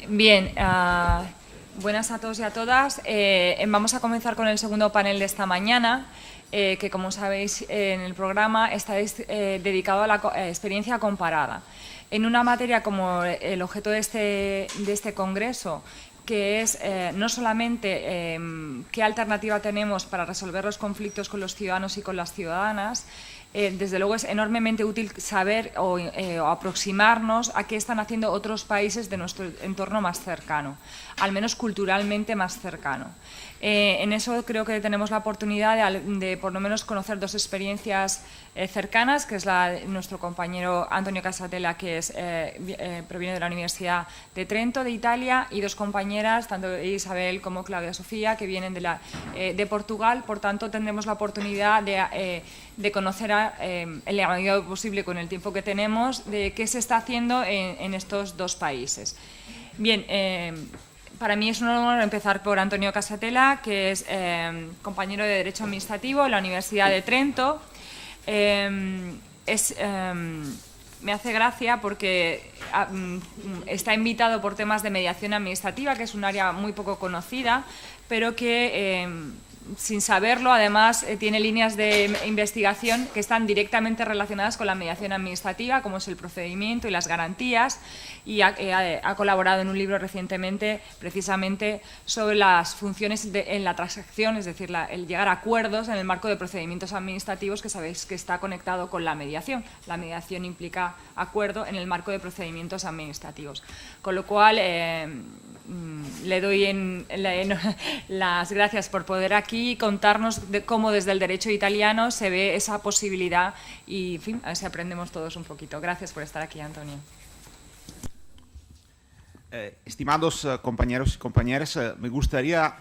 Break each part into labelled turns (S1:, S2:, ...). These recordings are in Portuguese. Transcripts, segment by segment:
S1: Bien, buenas a todos y a todas. Vamos a comenzar con el segundo panel de esta mañana, que como sabéis en el programa está dedicado a la experiencia comparada. En una materia como el objeto de este congreso, que es no solamente qué alternativa tenemos para resolver los conflictos con los ciudadanos y con las ciudadanas, desde luego es enormemente útil saber o aproximarnos a qué están haciendo otros países de nuestro entorno más cercano, al menos culturalmente más cercano. En eso creo que tenemos la oportunidad de por lo menos conocer dos experiencias cercanas, que es la de nuestro compañero Antonio Casatella, que proviene de la Universidad de Trento, de Italia, y dos compañeras, tanto Isabel como Claudia Sofía, que vienen de Portugal. Por tanto, tendremos la oportunidad de conocer en la medida posible, con el tiempo que tenemos, de qué se está haciendo en estos dos países. Bien, para mí es un honor empezar por Antonio Casatella, que es compañero de Derecho Administrativo en la Universidad de Trento. Me hace gracia porque está invitado por temas de mediación administrativa, que es un área muy poco conocida, pero que sin saberlo, además, tiene líneas de investigación que están directamente relacionadas con la mediación administrativa, como es el procedimiento y las garantías, y ha colaborado en un libro recientemente precisamente sobre las funciones en la transacción, es decir, el llegar a acuerdos en el marco de procedimientos administrativos, que sabéis que está conectado con la mediación. La mediación implica acuerdo en el marco de procedimientos administrativos. Con lo cual, le doy las gracias por poder aquí contarnos de cómo desde el derecho italiano se ve esa posibilidad y, en fin, a ver si aprendemos todos un poquito. Gracias por estar aquí, Antonio.
S2: Estimados compañeros y compañeras, me gustaría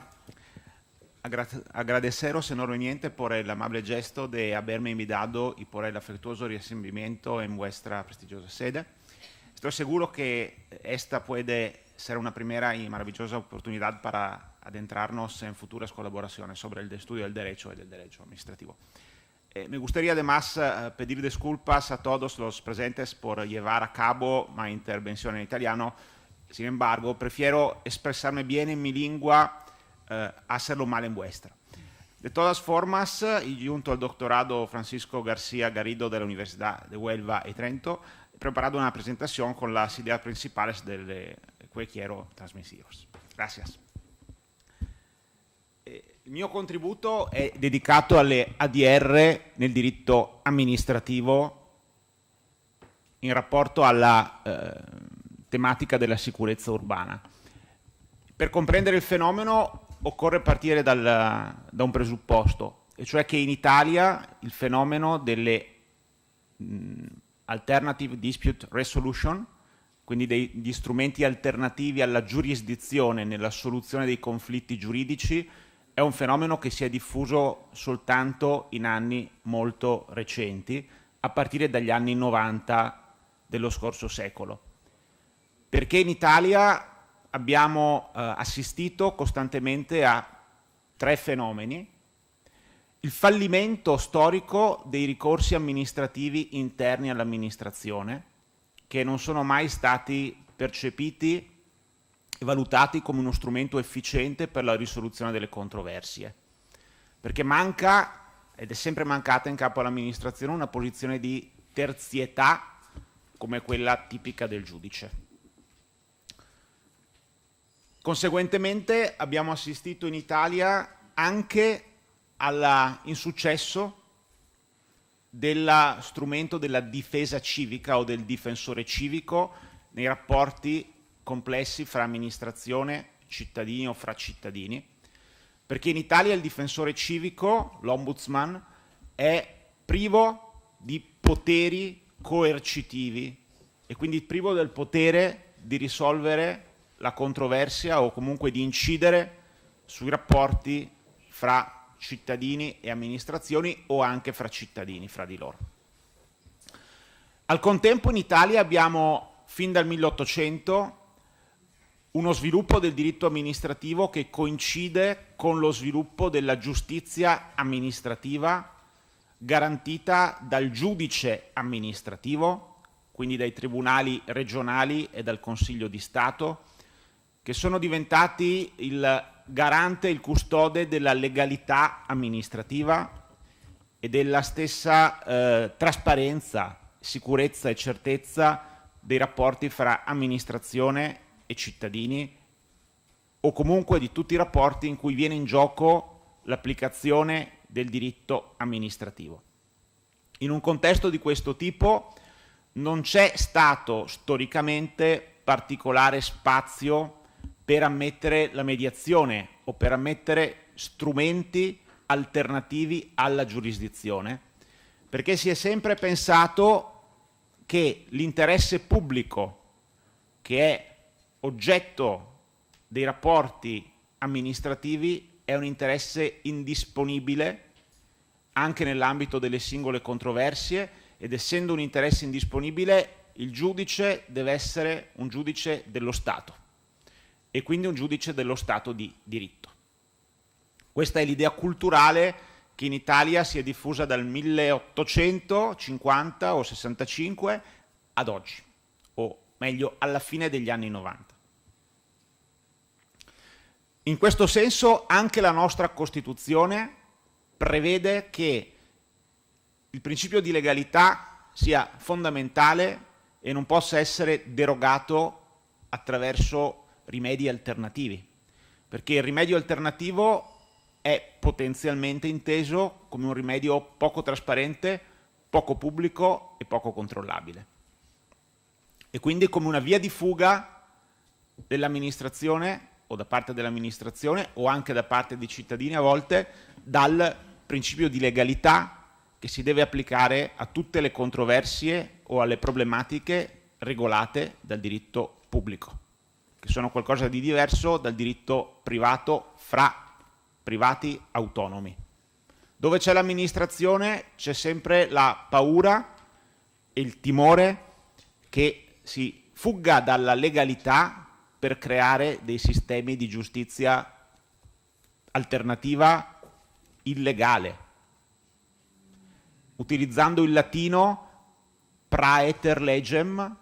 S2: agradeceros enormemente por el amable gesto de haberme invitado y por el afectuoso recibimiento en vuestra prestigiosa sede. Estoy seguro que esta puede ser una primera y maravillosa oportunidad para adentrarnos en futuras colaboraciones sobre el estudio del derecho y del derecho administrativo. Me gustaría además pedir disculpas a todos los presentes por llevar a cabo mi intervención en italiano. Sin embargo, prefiero expresarme bien en mi lengua a hacerlo mal en vuestra. De todas formas, y junto al doctorado Francisco García Garrido de la Universidad de Huelva y Trento, he preparado una presentación con las ideas principales de que quiero transmitiros. Gracias. Il mio contributo è dedicato alle ADR nel diritto amministrativo in rapporto alla tematica della sicurezza urbana. Per comprendere il fenomeno occorre partire da un presupposto, e cioè che in Italia il fenomeno delle alternative dispute resolution, quindi degli strumenti alternativi alla giurisdizione nella soluzione dei conflitti giuridici, è un fenomeno che si è diffuso soltanto in anni molto recenti, a partire dagli anni 90 dello scorso secolo. Perché in Italia abbiamo assistito costantemente a tre fenomeni: il fallimento storico dei ricorsi amministrativi interni all'amministrazione, che non sono mai stati percepiti e valutati come uno strumento efficiente per la risoluzione delle controversie, perché manca, ed è sempre mancata in capo all'amministrazione, una posizione di terzietà come quella tipica del giudice. Conseguentemente abbiamo assistito in Italia anche all'insuccesso dello strumento della difesa civica o del difensore civico nei rapporti complessi fra amministrazione, cittadini o fra cittadini, perché in Italia il difensore civico, l'ombudsman, è privo di poteri coercitivi e quindi privo del potere di risolvere la controversia o comunque di incidere sui rapporti fra cittadini e amministrazioni o anche fra cittadini, fra di loro. Al contempo in Italia abbiamo fin dal 1800 uno sviluppo del diritto amministrativo che coincide con lo sviluppo della giustizia amministrativa garantita dal giudice amministrativo, quindi dai tribunali regionali e dal Consiglio di Stato, che sono diventati il garante, il custode della legalità amministrativa e della stessa trasparenza, sicurezza e certezza dei rapporti fra amministrazione e cittadini, o comunque di tutti i rapporti in cui viene in gioco l'applicazione del diritto amministrativo. In un contesto di questo tipo non c'è stato storicamente particolare spazio per ammettere la mediazione o per ammettere strumenti alternativi alla giurisdizione, perché si è sempre pensato che l'interesse pubblico, che è oggetto dei rapporti amministrativi, è un interesse indisponibile anche nell'ambito delle singole controversie, ed essendo un interesse indisponibile, il giudice deve essere un giudice dello Stato e quindi un giudice dello Stato di diritto. Questa è l'idea culturale che in Italia si è diffusa dal 1850 o 65 ad oggi, o meglio alla fine degli anni 90. In questo senso anche la nostra Costituzione prevede che il principio di legalità sia fondamentale e non possa essere derogato attraverso rimedi alternativi, perché il rimedio alternativo è potenzialmente inteso come un rimedio poco trasparente, poco pubblico e poco controllabile, e quindi come una via di fuga dell'amministrazione, o da parte dell'amministrazione o anche da parte di cittadini a volte, dal principio di legalità che si deve applicare a tutte le controversie o alle problematiche regolate dal diritto pubblico, che sono qualcosa di diverso dal diritto privato fra privati autonomi. Dove c'è l'amministrazione c'è sempre la paura e il timore che si fugga dalla legalità per creare dei sistemi di giustizia alternativa illegale. Utilizzando il latino, praeter legem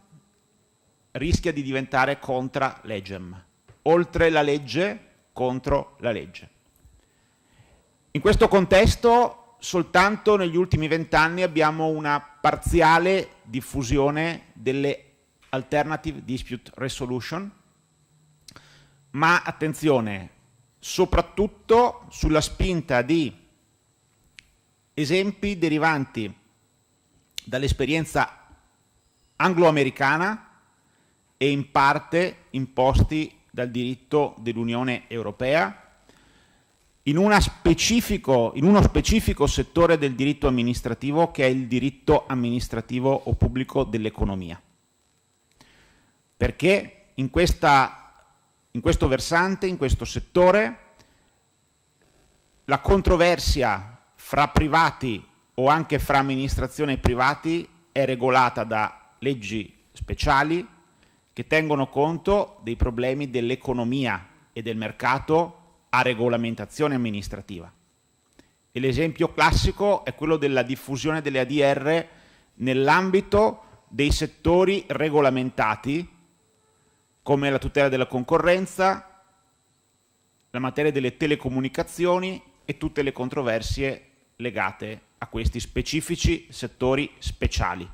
S2: rischia di diventare contra legem, oltre la legge contro la legge. In questo contesto, soltanto negli ultimi 20 anni abbiamo una parziale diffusione delle alternative dispute resolution, ma attenzione, soprattutto sulla spinta di esempi derivanti dall'esperienza anglo-americana e in parte imposti dal diritto dell'Unione Europea in uno specifico settore del diritto amministrativo, che è il diritto amministrativo o pubblico dell'economia. Perché in questo versante, in questo settore, la controversia fra privati o anche fra amministrazione e privati è regolata da leggi speciali che tengono conto dei problemi dell'economia e del mercato a regolamentazione amministrativa. E l'esempio classico è quello della diffusione delle ADR nell'ambito dei settori regolamentati, come la tutela della concorrenza, la materia delle telecomunicazioni e tutte le controversie legate a questi specifici settori speciali.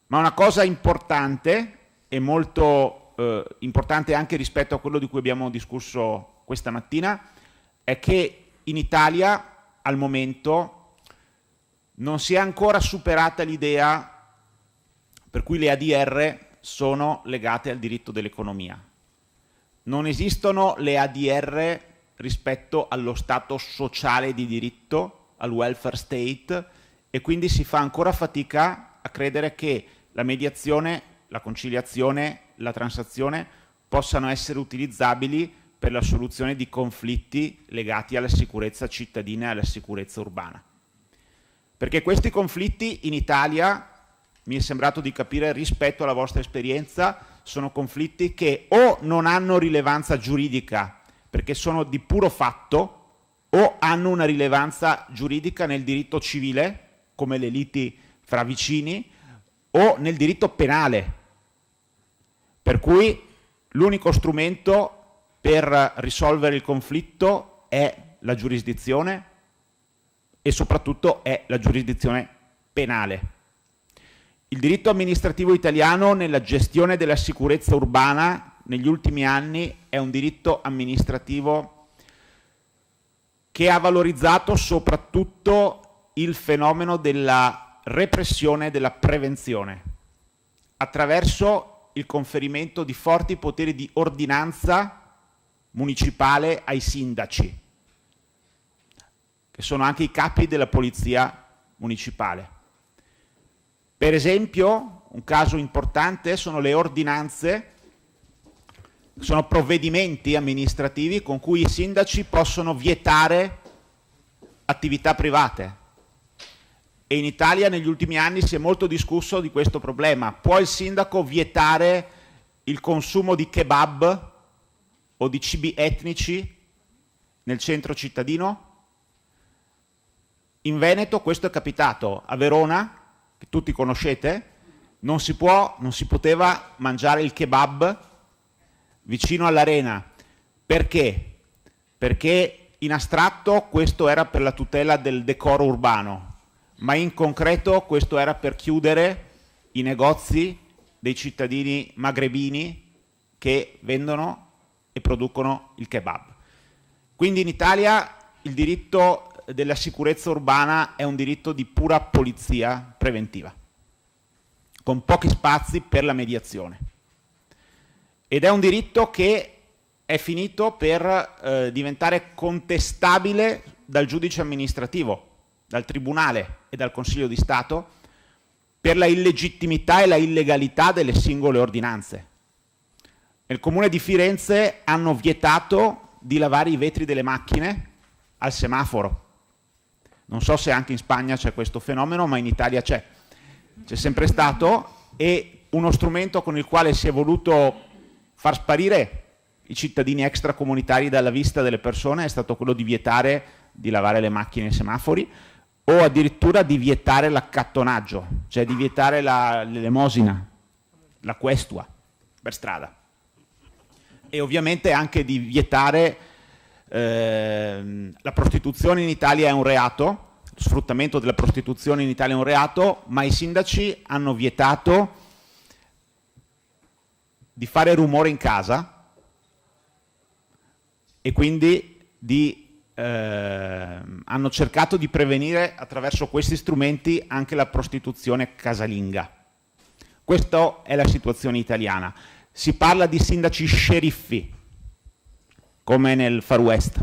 S2: Ma una cosa importante, e molto importante anche rispetto a quello di cui abbiamo discusso questa mattina, è che in Italia al momento non si è ancora superata l'idea per cui le ADR sono legate al diritto dell'economia. Non esistono le ADR rispetto allo stato sociale di diritto, al welfare state, e quindi si fa ancora fatica a credere che la mediazione, la conciliazione, la transazione possano essere utilizzabili per la soluzione di conflitti legati alla sicurezza cittadina e alla sicurezza urbana. Perché questi conflitti in Italia, mi è sembrato di capire rispetto alla vostra esperienza, sono conflitti che o non hanno rilevanza giuridica perché sono di puro fatto, o hanno una rilevanza giuridica nel diritto civile, come le liti fra vicini, o nel diritto penale. Per cui l'unico strumento per risolvere il conflitto è la giurisdizione e soprattutto è la giurisdizione penale. Il diritto amministrativo italiano nella gestione della sicurezza urbana negli ultimi anni è un diritto amministrativo che ha valorizzato soprattutto il fenomeno della repressione e della prevenzione attraverso il conferimento di forti poteri di ordinanza municipale ai sindaci, che sono anche i capi della polizia municipale. Per esempio, un caso importante sono le ordinanze, sono provvedimenti amministrativi con cui i sindaci possono vietare attività private. E in Italia negli ultimi anni si è molto discusso di questo problema. Può il sindaco vietare il consumo di kebab o di cibi etnici nel centro cittadino? In Veneto questo è capitato. A Verona, che tutti conoscete, non si poteva mangiare il kebab vicino all'arena. Perché? Perché in astratto questo era per la tutela del decoro urbano, ma in concreto questo era per chiudere i negozi dei cittadini magrebini che vendono e producono il kebab. Quindi in Italia il diritto della sicurezza urbana è un diritto di pura polizia preventiva, con pochi spazi per la mediazione. Ed è un diritto che è finito per diventare contestabile dal giudice amministrativo, dal Tribunale e dal Consiglio di Stato per la illegittimità e la illegalità delle singole ordinanze. Nel Comune di Firenze hanno vietato di lavare i vetri delle macchine al semaforo. Non so se anche in Spagna c'è questo fenomeno, ma in Italia c'è sempre stato, e uno strumento con il quale si è voluto far sparire i cittadini extracomunitari dalla vista delle persone è stato quello di vietare di lavare le macchine ai semafori, o addirittura di vietare l'accattonaggio, cioè di vietare l'elemosina, la questua per strada, e ovviamente anche di vietare la prostituzione. In Italia è un reato, lo sfruttamento della prostituzione in Italia è un reato, ma i sindaci hanno vietato di fare rumore in casa e quindi hanno cercato di prevenire attraverso questi strumenti anche la prostituzione casalinga. Questa è la situazione italiana. Si parla di sindaci sceriffi, come nel Far West,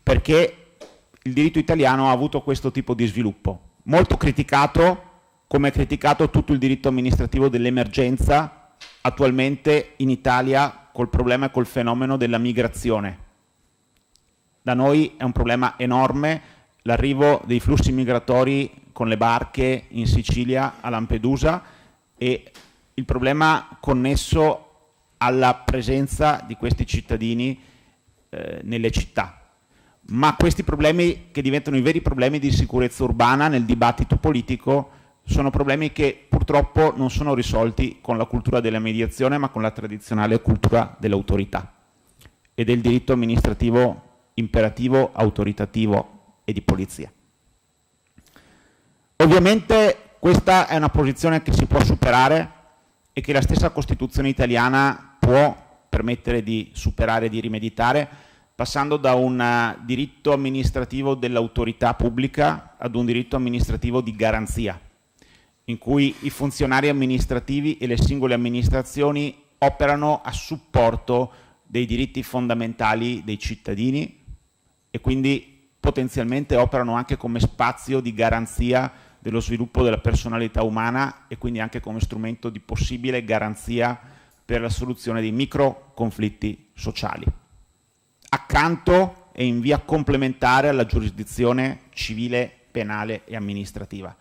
S2: perché il diritto italiano ha avuto questo tipo di sviluppo, molto criticato, come è criticato tutto il diritto amministrativo dell'emergenza attualmente in Italia col problema e col fenomeno della migrazione. Da noi è un problema enorme l'arrivo dei flussi migratori con le barche in Sicilia a Lampedusa e il problema connesso alla presenza di questi cittadini nelle città. Ma questi problemi, che diventano i veri problemi di sicurezza urbana nel dibattito politico, sono problemi che purtroppo non sono risolti con la cultura della mediazione, ma con la tradizionale cultura dell'autorità e del diritto amministrativo imperativo, autoritativo e di polizia. Ovviamente questa è una posizione che si può superare e che la stessa Costituzione italiana può permettere di superare e di rimeditare, passando da un diritto amministrativo dell'autorità pubblica ad un diritto amministrativo di garanzia, in cui i funzionari amministrativi e le singole amministrazioni operano a supporto dei diritti fondamentali dei cittadini e quindi potenzialmente operano anche come spazio di garanzia dello sviluppo della personalità umana e quindi anche come strumento di possibile garanzia per la soluzione dei micro conflitti sociali, accanto e in via complementare alla giurisdizione civile, penale e amministrativa,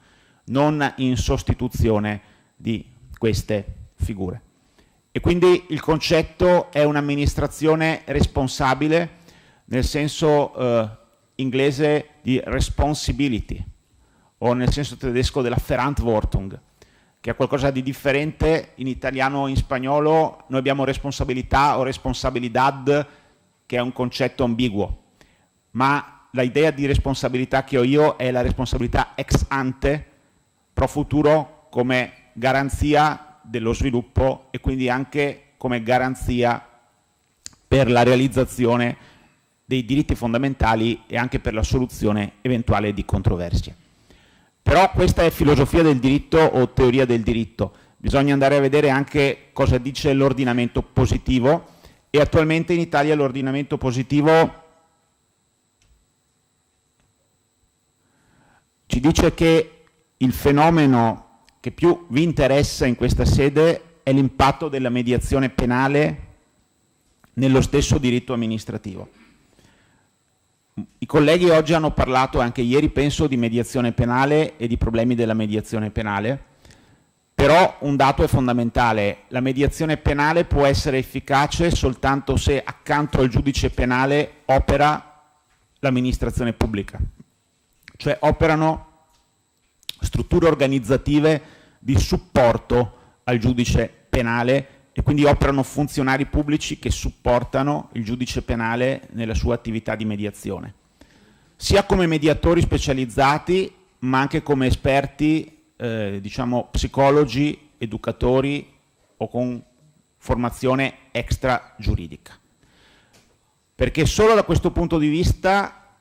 S2: non in sostituzione di queste figure. E quindi il concetto è un'amministrazione responsabile nel senso inglese di responsibility o nel senso tedesco della Verantwortung, che è qualcosa di differente. In italiano o in spagnolo noi abbiamo responsabilità o responsabilidad, che è un concetto ambiguo, ma l'idea di responsabilità che ho io è la responsabilità ex ante pro futuro, come garanzia dello sviluppo e quindi anche come garanzia per la realizzazione dei diritti fondamentali e anche per la soluzione eventuale di controversie. Però questa è filosofia del diritto o teoria del diritto. Bisogna andare a vedere anche cosa dice l'ordinamento positivo, e attualmente in Italia l'ordinamento positivo ci dice che il fenomeno che più vi interessa in questa sede è l'impatto della mediazione penale nello stesso diritto amministrativo. I colleghi oggi hanno parlato, anche ieri penso, di mediazione penale e di problemi della mediazione penale, però un dato è fondamentale: la mediazione penale può essere efficace soltanto se accanto al giudice penale opera l'amministrazione pubblica, cioè operano strutture organizzative di supporto al giudice penale e quindi operano funzionari pubblici che supportano il giudice penale nella sua attività di mediazione, sia come mediatori specializzati ma anche come esperti, diciamo psicologi, educatori o con formazione extra giuridica. Perché solo da questo punto di vista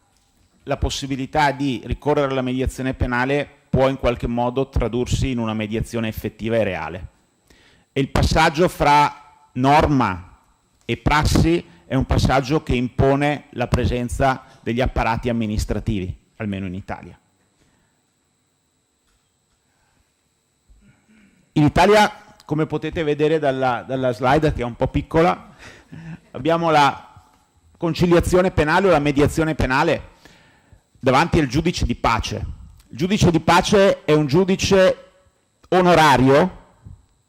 S2: la possibilità di ricorrere alla mediazione penale può in qualche modo tradursi in una mediazione effettiva e reale. E il passaggio fra norma e prassi è un passaggio che impone la presenza degli apparati amministrativi, almeno in Italia. In Italia, come potete vedere dalla slide, che è un po' piccola, abbiamo la conciliazione penale o la mediazione penale davanti al giudice di pace. Il giudice di pace è un giudice onorario,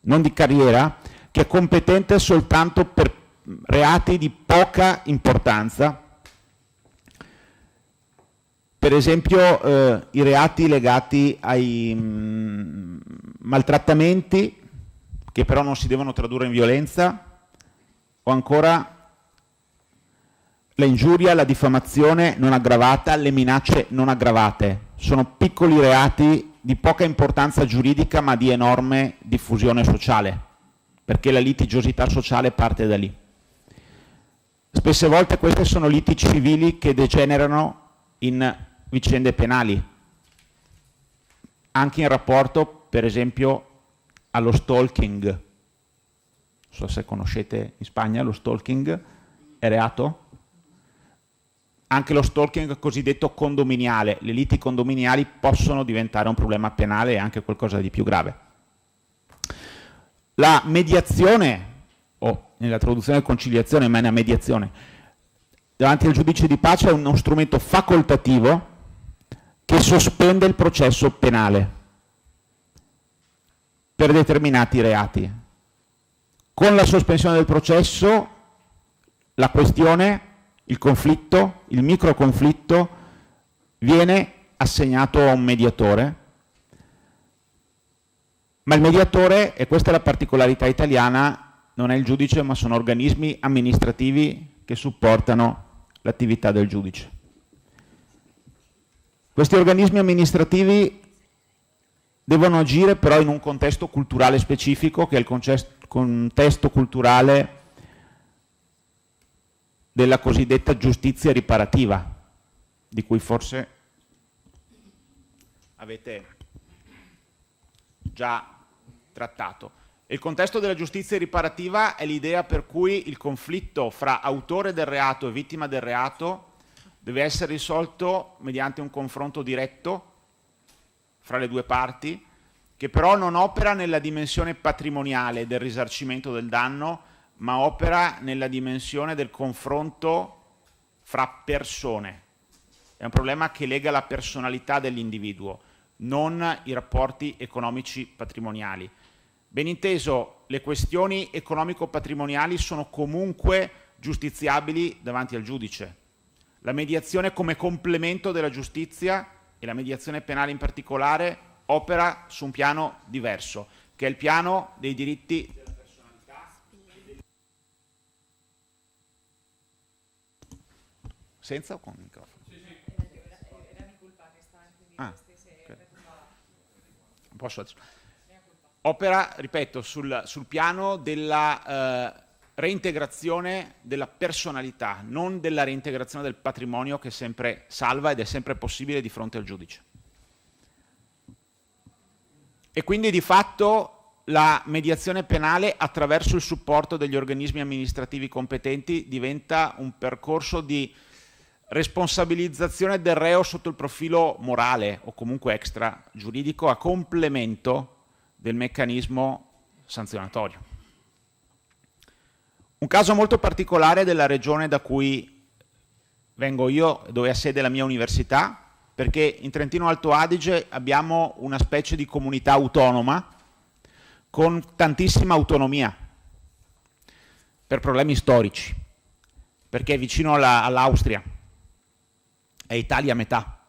S2: non di carriera, che è competente soltanto per reati di poca importanza. Per esempio i reati legati ai maltrattamenti, che però non si devono tradurre in violenza, o ancora la ingiuria, la diffamazione non aggravata, le minacce non aggravate. Sono piccoli reati di poca importanza giuridica ma di enorme diffusione sociale, perché la litigiosità sociale parte da lì. Spesse volte queste sono liti civili che degenerano in vicende penali, anche in rapporto, per esempio, allo stalking. Non so se conoscete in Spagna lo stalking, è reato? Anche lo stalking cosiddetto condominiale, le liti condominiali possono diventare un problema penale e anche qualcosa di più grave. La mediazione, o nella traduzione conciliazione, ma è una mediazione, davanti al giudice di pace è uno strumento facoltativo che sospende il processo penale per determinati reati. Con la sospensione del processo, la questione, il conflitto, il microconflitto viene assegnato a un mediatore, ma il mediatore, e questa è la particolarità italiana, non è il giudice ma sono organismi amministrativi che supportano l'attività del giudice. Questi organismi amministrativi devono agire però in un contesto culturale specifico, che è il contesto culturale della cosiddetta giustizia riparativa, di cui forse avete già trattato. Il contesto della giustizia riparativa è l'idea per cui il conflitto fra autore del reato e vittima del reato deve essere risolto mediante un confronto diretto fra le due parti, che però non opera nella dimensione patrimoniale del risarcimento del danno, ma opera nella dimensione del confronto fra persone. È un problema che lega la personalità dell'individuo, non i rapporti economici patrimoniali. Ben inteso, le questioni economico-patrimoniali sono comunque giustiziabili davanti al giudice. La mediazione come complemento della giustizia, e la mediazione penale in particolare, opera su un piano diverso, che è il piano dei diritti della personalità. Senza o con il microfono?
S1: Era mi colpa che stava
S2: Posso adesso. Opera, ripeto, sul piano della reintegrazione della personalità, non della reintegrazione del patrimonio che è sempre salva ed è sempre possibile di fronte al giudice. E quindi di fatto la mediazione penale attraverso il supporto degli organismi amministrativi competenti diventa un percorso di responsabilizzazione del reo sotto il profilo morale o comunque extragiuridico a complemento del meccanismo sanzionatorio. Un caso molto particolare della regione da cui vengo io, dove ha sede la mia università, perché in Trentino Alto Adige abbiamo una specie di comunità autonoma con tantissima autonomia per problemi storici, perché è vicino all'Austria, è Italia a metà,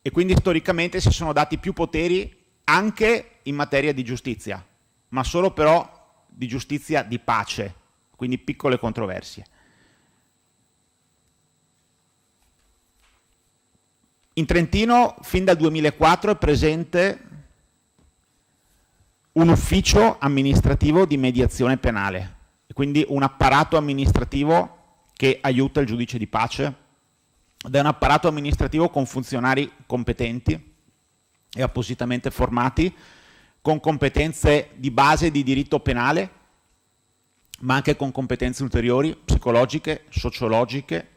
S2: e quindi storicamente si sono dati più poteri anche in materia di giustizia, ma solo però di giustizia di pace, quindi piccole controversie. In Trentino fin dal 2004 è presente un ufficio amministrativo di mediazione penale, quindi un apparato amministrativo che aiuta il giudice di pace, ed è un apparato amministrativo con funzionari competenti e appositamente formati, con competenze di base di diritto penale, ma anche con competenze ulteriori, psicologiche, sociologiche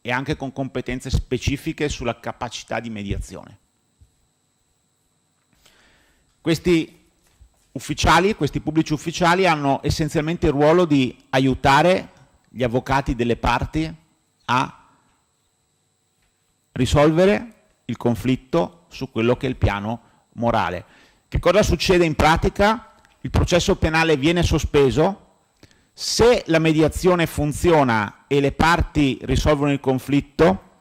S2: e anche con competenze specifiche sulla capacità di mediazione. Questi pubblici ufficiali hanno essenzialmente il ruolo di aiutare gli avvocati delle parti a risolvere il conflitto su quello che è il piano morale. Che cosa succede in pratica? Il processo penale viene sospeso. Se la mediazione funziona e le parti risolvono il conflitto,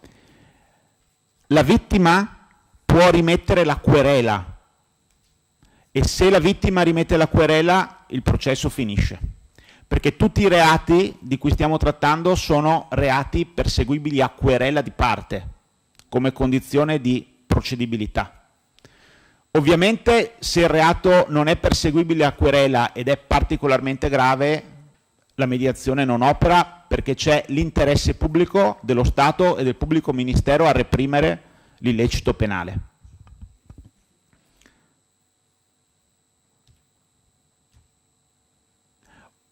S2: la vittima può rimettere la querela, e se la vittima rimette la querela il processo finisce, perché tutti i reati di cui stiamo trattando sono reati perseguibili a querela di parte come condizione di procedibilità. Ovviamente se il reato non è perseguibile a querela ed è particolarmente grave, la mediazione non opera, perché c'è l'interesse pubblico dello Stato e del pubblico ministero a reprimere l'illecito penale.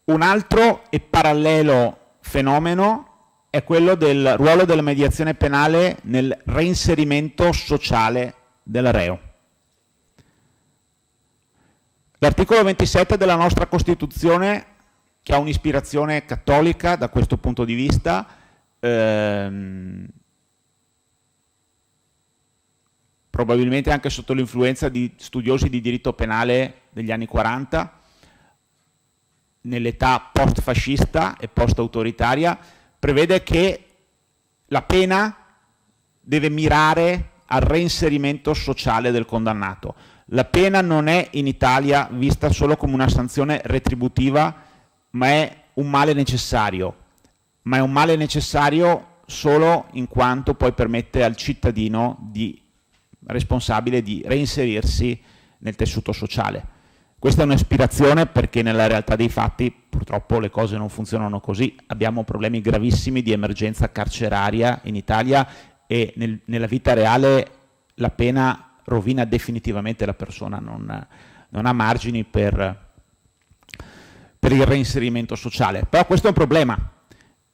S2: Un altro e parallelo fenomeno è quello del ruolo della mediazione penale nel reinserimento sociale del reo. L'articolo 27 della nostra Costituzione, che ha un'ispirazione cattolica da questo punto di vista, probabilmente anche sotto l'influenza di studiosi di diritto penale degli anni 40, nell'età post-fascista e post-autoritaria, prevede che la pena deve mirare al reinserimento sociale del condannato. La pena non è in Italia vista solo come una sanzione retributiva, ma è un male necessario. Ma è un male necessario solo in quanto poi permette al cittadino responsabile di reinserirsi nel tessuto sociale. Questa è un'ispirazione, perché nella realtà dei fatti purtroppo le cose non funzionano così. Abbiamo problemi gravissimi di emergenza carceraria in Italia e nella vita reale la pena rovina definitivamente la persona, non ha margini per il reinserimento sociale. Però questo è un problema,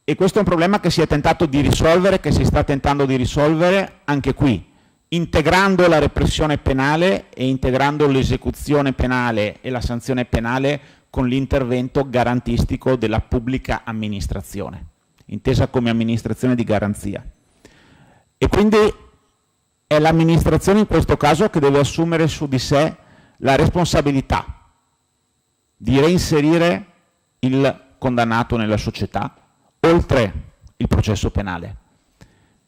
S2: e questo è un problema che si è tentato di risolvere, che si sta tentando di risolvere anche qui, integrando la repressione penale e integrando l'esecuzione penale e la sanzione penale con l'intervento garantistico della pubblica amministrazione, intesa come amministrazione di garanzia. E quindi è l'amministrazione in questo caso che deve assumere su di sé la responsabilità di reinserire il condannato nella società, oltre il processo penale.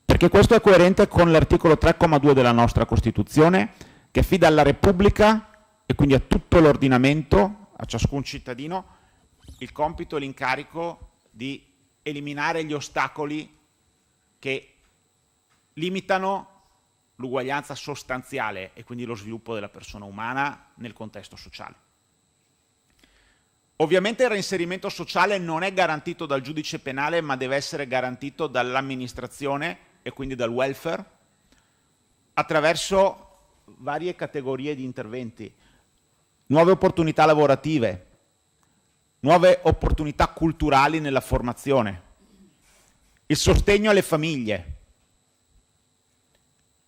S2: Perché questo è coerente con l'articolo 3,2 della nostra Costituzione, che affida alla Repubblica e quindi a tutto l'ordinamento, a ciascun cittadino, il compito e l'incarico di eliminare gli ostacoli che limitano l'uguaglianza sostanziale e quindi lo sviluppo della persona umana nel contesto sociale. Ovviamente il reinserimento sociale non è garantito dal giudice penale, ma deve essere garantito dall'amministrazione e quindi dal welfare attraverso varie categorie di interventi, nuove opportunità lavorative, nuove opportunità culturali nella formazione, il sostegno alle famiglie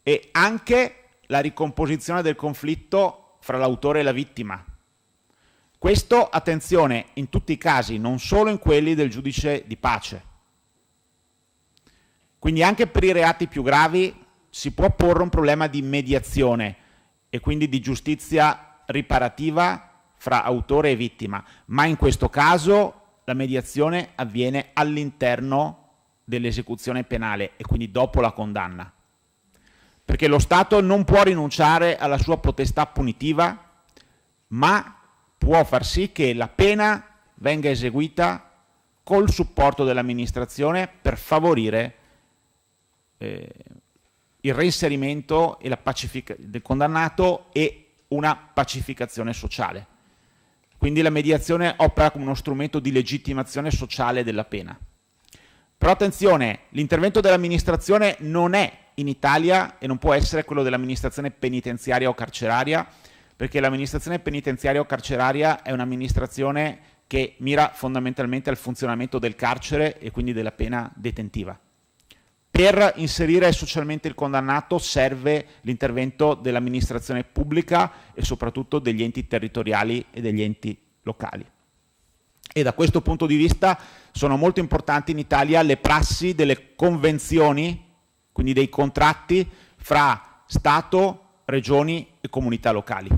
S2: e anche la ricomposizione del conflitto fra l'autore e la vittima. Questo, attenzione, in tutti i casi, non solo in quelli del giudice di pace. Quindi anche per i reati più gravi si può porre un problema di mediazione e quindi di giustizia riparativa fra autore e vittima, ma in questo caso la mediazione avviene all'interno dell'esecuzione penale e quindi dopo la condanna, perché lo Stato non può rinunciare alla sua potestà punitiva, ma può far sì che la pena venga eseguita col supporto dell'amministrazione per favorire il reinserimento e del condannato e una pacificazione sociale. Quindi la mediazione opera come uno strumento di legittimazione sociale della pena. Però attenzione, l'intervento dell'amministrazione non è in Italia e non può essere quello dell'amministrazione penitenziaria o carceraria, perché l'amministrazione penitenziaria o carceraria è un'amministrazione che mira fondamentalmente al funzionamento del carcere e quindi della pena detentiva. Per inserire socialmente il condannato serve l'intervento dell'amministrazione pubblica e soprattutto degli enti territoriali e degli enti locali. E da questo punto di vista sono molto importanti in Italia le prassi delle convenzioni, quindi dei contratti fra Stato, regioni e comunità locali.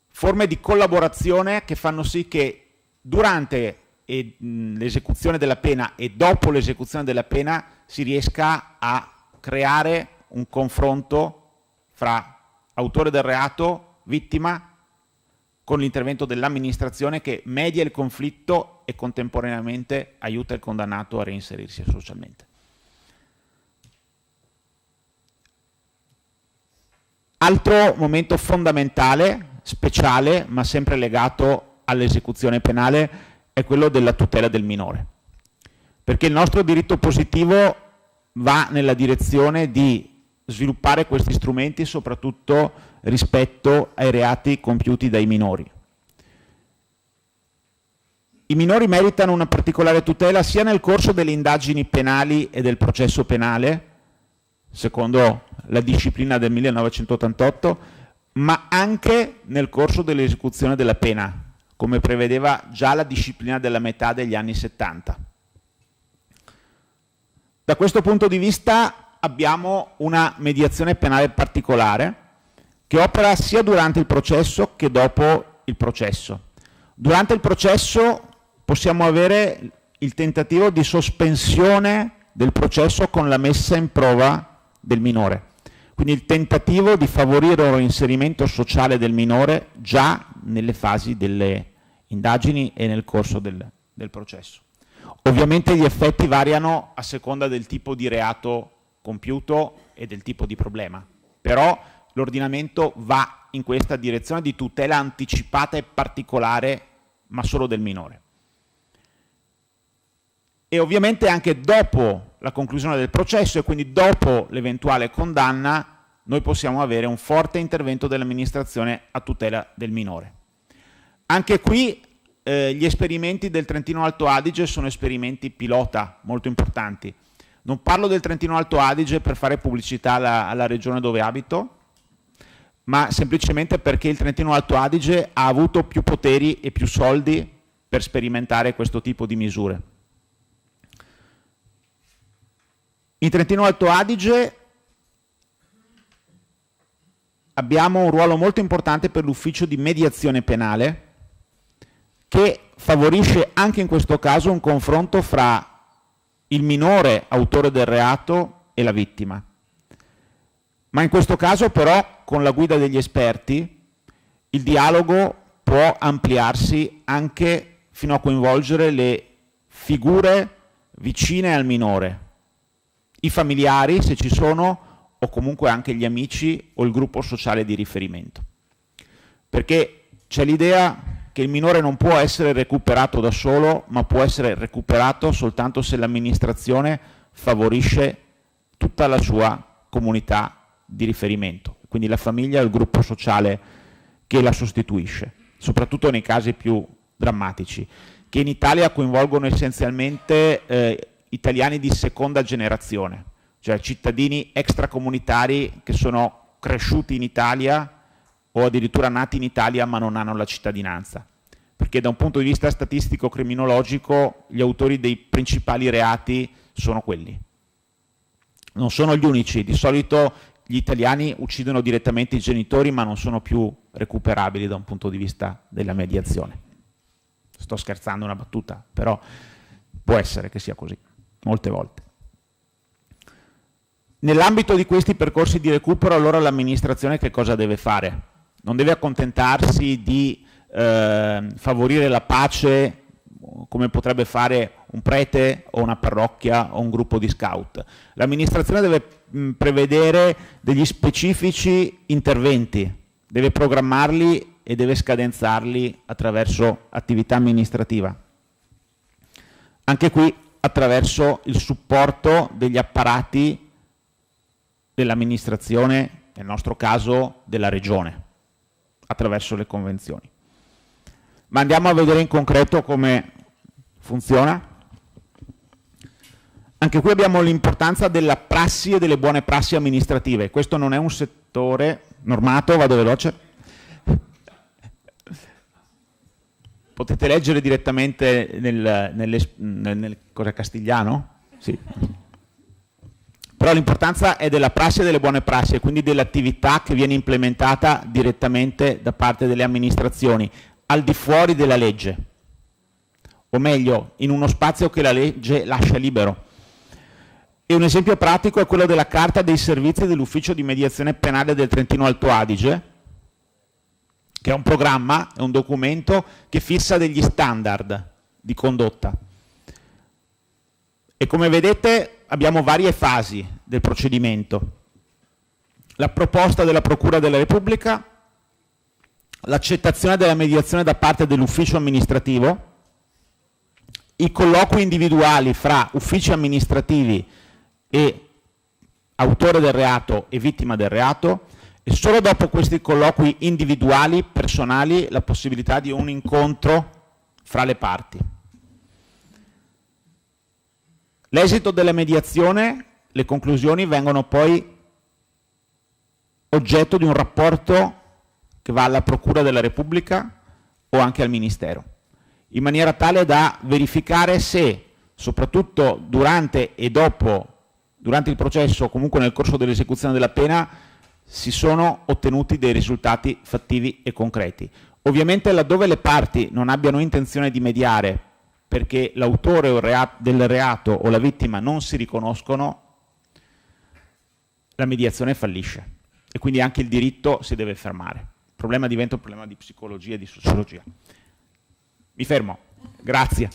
S2: Forme di collaborazione che fanno sì che durante l'esecuzione della pena e dopo l'esecuzione della pena si riesca a creare un confronto fra autore del reato, vittima, con l'intervento dell'amministrazione che media il conflitto e contemporaneamente aiuta il condannato a reinserirsi socialmente. Altro momento fondamentale, speciale, ma sempre legato all'esecuzione penale, è quello della tutela del minore. Perché il nostro diritto positivo va nella direzione di sviluppare questi strumenti soprattutto rispetto ai reati compiuti dai minori. I minori meritano una particolare tutela sia nel corso delle indagini penali e del processo penale, secondo la disciplina del 1988, ma anche nel corso dell'esecuzione della pena, come prevedeva già la disciplina della metà degli anni 70. Da questo punto di vista abbiamo una mediazione penale particolare che opera sia durante il processo che dopo il processo. Durante il processo possiamo avere il tentativo di sospensione del processo con la messa in prova del minore. Quindi il tentativo di favorire un reinserimento sociale del minore già nelle fasi delle indagini e nel corso del processo. Ovviamente gli effetti variano a seconda del tipo di reato compiuto e del tipo di problema, però l'ordinamento va in questa direzione di tutela anticipata e particolare, ma solo del minore. E ovviamente anche dopo la conclusione del processo e quindi dopo l'eventuale condanna noi possiamo avere un forte intervento dell'amministrazione a tutela del minore. Anche qui gli esperimenti del Trentino Alto Adige sono esperimenti pilota molto importanti. Non parlo del Trentino Alto Adige per fare pubblicità alla regione dove abito, ma semplicemente perché il Trentino Alto Adige ha avuto più poteri e più soldi per sperimentare questo tipo di misure. In Trentino Alto Adige abbiamo un ruolo molto importante per l'ufficio di mediazione penale che favorisce anche in questo caso un confronto fra il minore autore del reato e la vittima. Ma in questo caso però con la guida degli esperti il dialogo può ampliarsi anche fino a coinvolgere le figure vicine al minore, i familiari se ci sono, o comunque anche gli amici o il gruppo sociale di riferimento. Perché c'è l'idea che il minore non può essere recuperato da solo, ma può essere recuperato soltanto se l'amministrazione favorisce tutta la sua comunità di riferimento, quindi la famiglia e il gruppo sociale che la sostituisce, soprattutto nei casi più drammatici, che in Italia coinvolgono essenzialmente italiani di seconda generazione, cioè cittadini extracomunitari che sono cresciuti in Italia o addirittura nati in Italia ma non hanno la cittadinanza, perché da un punto di vista statistico-criminologico gli autori dei principali reati sono quelli. Non sono gli unici, di solito gli italiani uccidono direttamente i genitori ma non sono più recuperabili da un punto di vista della mediazione. Sto scherzando, una battuta, però può essere che sia così, molte volte. Nell'ambito di questi percorsi di recupero, allora l'amministrazione che cosa deve fare? Non deve accontentarsi di favorire la pace come potrebbe fare un prete o una parrocchia o un gruppo di scout. L'amministrazione deve prevedere degli specifici interventi, deve programmarli e deve scadenzarli attraverso attività amministrativa. Anche qui attraverso il supporto degli apparati dell'amministrazione, nel nostro caso della regione, attraverso le convenzioni. Ma andiamo a vedere in concreto come funziona. Anche qui abbiamo l'importanza della prassi e delle buone prassi amministrative. Questo non è un settore normato, vado veloce. Potete leggere direttamente nel cos'è, Castigliano? Sì. Però l'importanza è della prassi e delle buone prassi, e quindi dell'attività che viene implementata direttamente da parte delle amministrazioni, al di fuori della legge, o meglio, in uno spazio che la legge lascia libero. E un esempio pratico è quello della Carta dei servizi dell'Ufficio di mediazione penale del Trentino Alto Adige, che è un programma, è un documento che fissa degli standard di condotta. E come vedete abbiamo varie fasi del procedimento. La proposta della Procura della Repubblica, l'accettazione della mediazione da parte dell'ufficio amministrativo, i colloqui individuali fra uffici amministrativi e autore del reato e vittima del reato, e solo dopo questi colloqui individuali, personali, la possibilità di un incontro fra le parti. L'esito della mediazione, le conclusioni vengono poi oggetto di un rapporto che va alla Procura della Repubblica o anche al Ministero, in maniera tale da verificare se, soprattutto durante e dopo, durante il processo o comunque nel corso dell'esecuzione della pena, si sono ottenuti dei risultati fattivi e concreti. Ovviamente laddove le parti non abbiano intenzione di mediare perché l'autore del reato o la vittima non si riconoscono, la mediazione fallisce e quindi anche il diritto si deve fermare. Il problema diventa un problema di psicologia e di sociologia. Mi fermo. Grazie.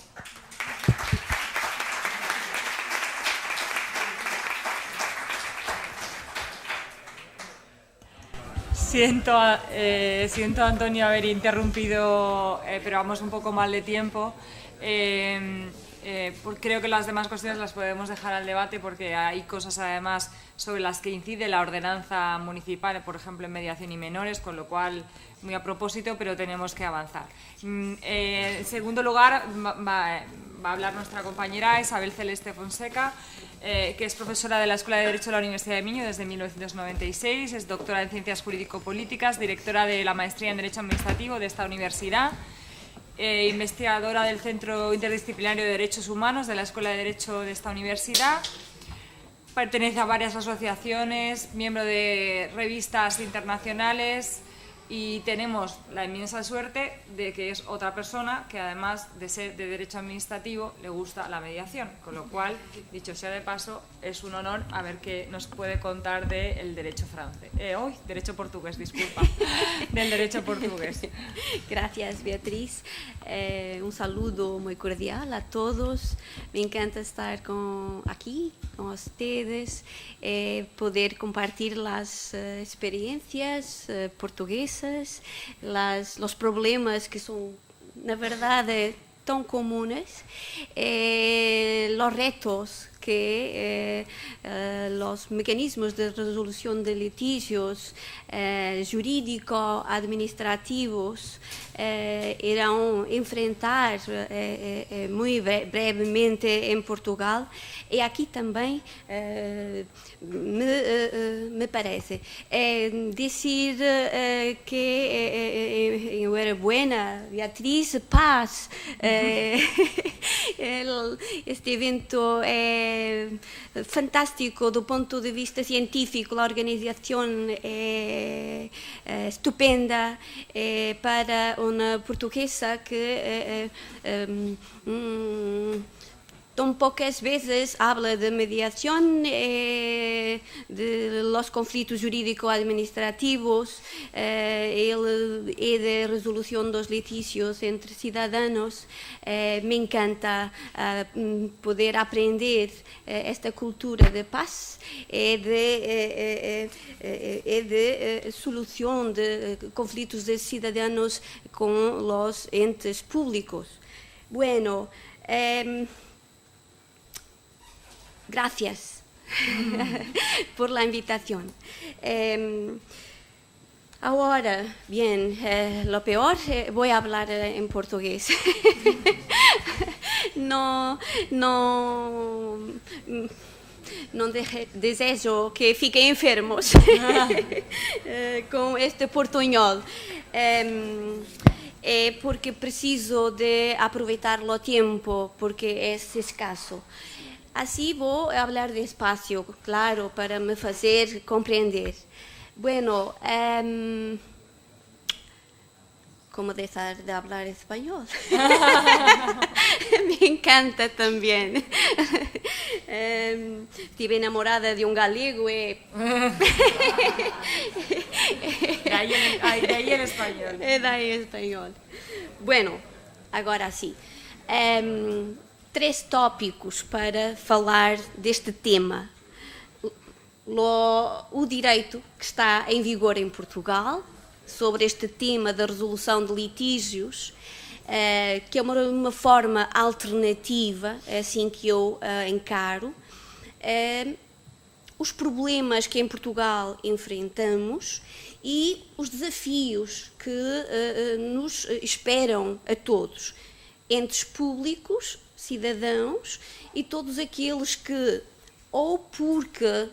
S1: Siento Antonio haber interrumpido, pero vamos un poco mal de tiempo. Creo que las demás cuestiones las podemos dejar al debate porque hay cosas además sobre las que incide la ordenanza municipal, por ejemplo en mediación y menores, con lo cual muy a propósito, pero tenemos que avanzar. En segundo lugar va a hablar nuestra compañera Isabel Celeste Fonseca, que es profesora de la Escuela de Derecho de la Universidad de Miño desde 1996, es doctora en Ciencias Jurídico-Políticas, directora de la Maestría en Derecho Administrativo de esta universidad, investigadora del Centro Interdisciplinario de Derechos Humanos de la Escuela de Derecho de esta universidad, pertenece a varias asociaciones, miembro de revistas internacionales, Y tenemos la inmensa suerte de que es otra persona que, además de ser de derecho administrativo, le gusta la mediación, con lo cual, dicho sea de paso, es un honor a ver qué nos puede contar del derecho francés. Derecho portugués, disculpa, del derecho portugués.
S3: Gracias, Beatriz. Un saludo muy cordial a todos. Me encanta estar aquí con ustedes, poder compartir las experiencias portuguesas, los problemas que son, na verdade, tão comunes, los retos que los mecanismos de resolución de litigios jurídico-administrativos irão enfrentar muito brevemente em Portugal. E aqui também me parece dizer que enhorabuena, Beatriz, paz. Este evento é fantástico do ponto de vista científico, a organização é estupenda para uma portuguesa que tão poucas vezes habla de mediación, de los conflitos jurídico-administrativos e de resolución dos litigios entre cidadãos. Me encanta poder aprender esta cultura de paz e de solución de conflitos de cidadãos con los entes públicos. Bueno, gracias por la invitación. Ahora, bien, lo peor, voy a hablar en portugués. No desejo que fiquem enfermos com este portunhol. É porque preciso de aproveitar o tempo, porque é escasso. Assim vou falar despacio, claro, para me fazer compreender. Bueno, como dejar de hablar español. Me encanta también. Estive enamorada de un galego e...
S1: De ahí el español.
S3: Daí el español. Bueno, agora sim. 3 tópicos para falar deste tema. O direito que está em vigor em Portugal sobre este tema da resolução de litígios, que é uma forma alternativa, é assim que eu encaro, os problemas que em Portugal enfrentamos e os desafios que nos esperam a todos, entes públicos, cidadãos e todos aqueles que, ou porque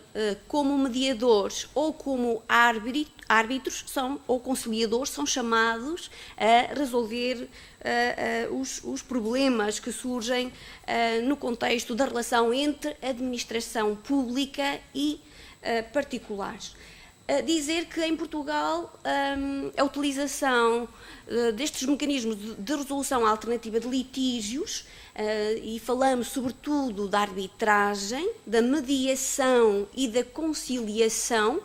S3: como mediadores ou como árbitros ou conciliadores, são chamados a resolver os problemas que surgem no contexto da relação entre administração pública e particulares. Dizer que em Portugal a utilização destes mecanismos de resolução alternativa de litígios, e falamos sobretudo da arbitragem, da mediação e da conciliação,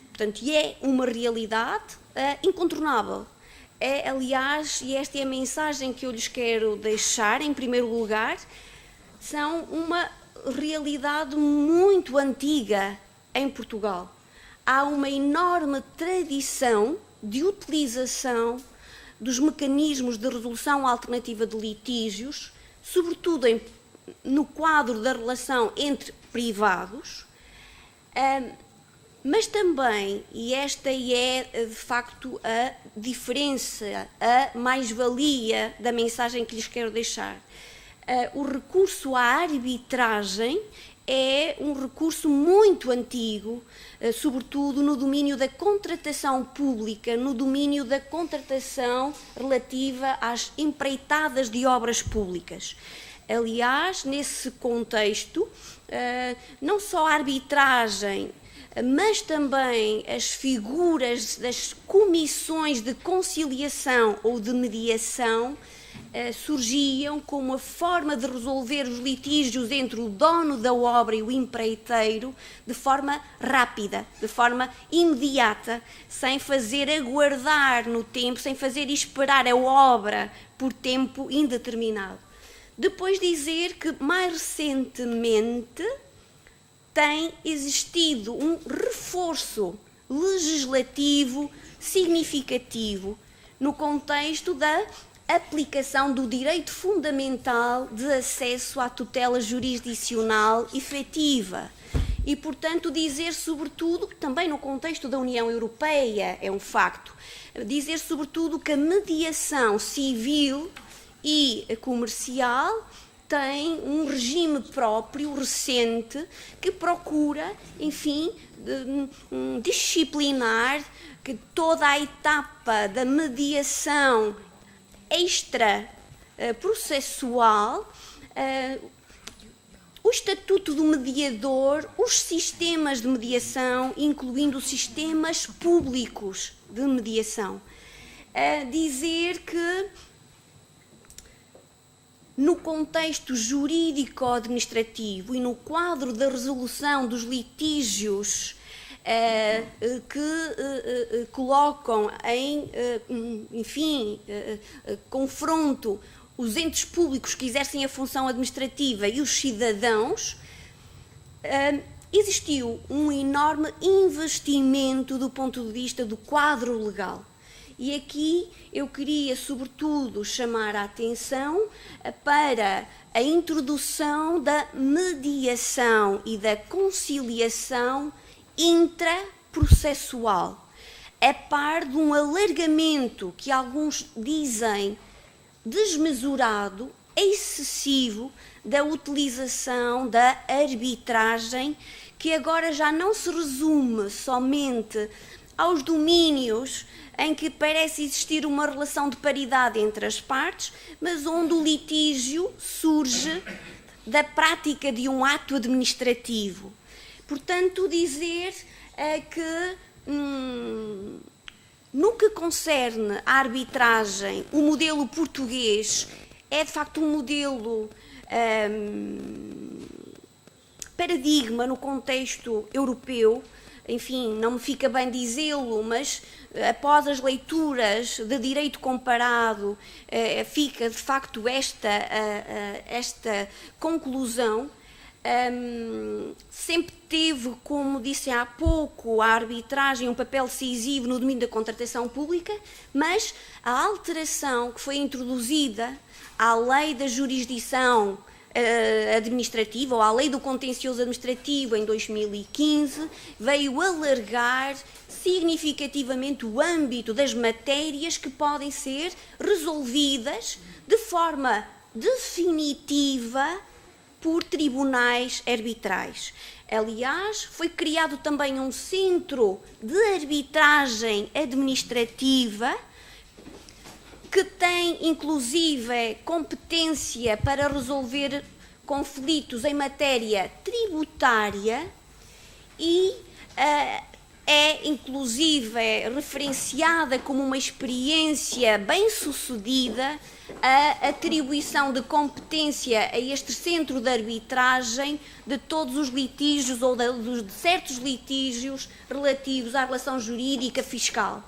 S3: portanto, é uma realidade incontornável. É, aliás, e esta é a mensagem que eu lhes quero deixar, em primeiro lugar, são uma realidade muito antiga em Portugal. Há uma enorme tradição de utilização dos mecanismos de resolução alternativa de litígios, sobretudo no quadro da relação entre privados, mas também, e esta é de facto a diferença, a mais-valia da mensagem que lhes quero deixar, o recurso à arbitragem é um recurso muito antigo, sobretudo no domínio da contratação pública, no domínio da contratação relativa às empreitadas de obras públicas. Aliás, nesse contexto, não só a arbitragem mas também as figuras das comissões de conciliação ou de mediação surgiam como a forma de resolver os litígios entre o dono da obra e o empreiteiro de forma rápida, de forma imediata, sem fazer aguardar no tempo, sem fazer esperar a obra por tempo indeterminado. Depois dizer que, mais recentemente, tem existido um reforço legislativo significativo no contexto da aplicação do direito fundamental de acesso à tutela jurisdicional efetiva. E, portanto, dizer, sobretudo, também no contexto da União Europeia, é um facto, dizer, sobretudo, que a mediação civil e comercial tem um regime próprio, recente, que procura, enfim, disciplinar que toda a etapa da mediação extra-processual, o estatuto do mediador, os sistemas de mediação, incluindo sistemas públicos de mediação. Dizer que, no contexto jurídico-administrativo e no quadro da resolução dos litígios que colocam em, enfim, confronto os entes públicos que exercem a função administrativa e os cidadãos, existiu um enorme investimento do ponto de vista do quadro legal. E aqui eu queria, sobretudo, chamar a atenção para a introdução da mediação e da conciliação intraprocessual, a par de um alargamento que alguns dizem desmesurado, excessivo, da utilização da arbitragem, que agora já não se resume somente aos domínios em que parece existir uma relação de paridade entre as partes, mas onde o litígio surge da prática de um ato administrativo. Portanto, dizer que, no que concerne à arbitragem, o modelo português é, de facto, um modelo paradigma no contexto europeu. Enfim, não me fica bem dizê-lo, mas após as leituras de direito comparado, fica, de facto, esta conclusão. Sempre teve, como disse há pouco, a arbitragem um papel decisivo no domínio da contratação pública, mas a alteração que foi introduzida à lei da jurisdição administrativa, ou à lei do contencioso administrativo em 2015, veio alargar significativamente o âmbito das matérias que podem ser resolvidas de forma definitiva por tribunais arbitrais. Aliás, foi criado também um centro de arbitragem administrativa que tem, inclusive, competência para resolver conflitos em matéria tributária e é, inclusive, referenciada como uma experiência bem-sucedida a atribuição de competência a este centro de arbitragem de todos os litígios ou de certos litígios relativos à relação jurídica fiscal.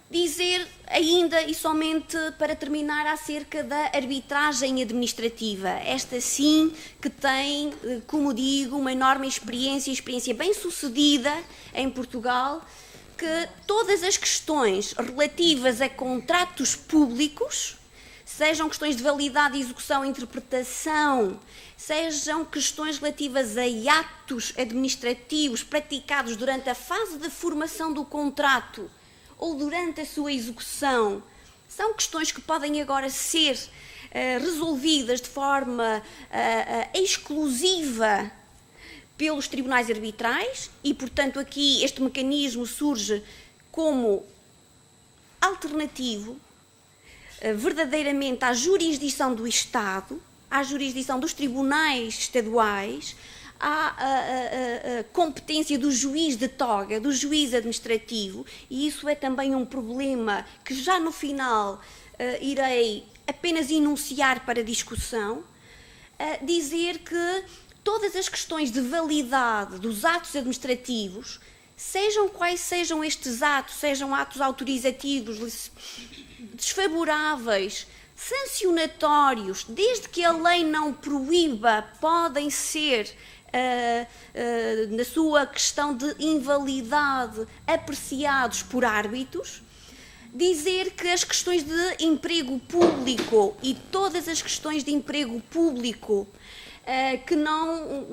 S3: Dizer ainda, e somente para terminar, acerca da arbitragem administrativa. Esta sim que tem, como digo, uma enorme experiência bem-sucedida em Portugal, que todas as questões relativas a contratos públicos, sejam questões de validade, execução, interpretação, sejam questões relativas a atos administrativos praticados durante a fase de formação do contrato ou durante a sua execução, são questões que podem agora ser resolvidas de forma exclusiva pelos tribunais arbitrais e, portanto, aqui este mecanismo surge como alternativo verdadeiramente à jurisdição do Estado, à jurisdição dos tribunais estaduais, à competência do juiz de toga, do juiz administrativo, e isso é também um problema que já no final irei apenas enunciar para discussão, dizer que todas as questões de validade dos atos administrativos, sejam quais sejam estes atos, sejam atos autorizativos, desfavoráveis, sancionatórios, desde que a lei não proíba, podem ser, na sua questão de invalidade, apreciados por árbitros. Dizer que as questões de emprego público e todas as questões de emprego público que não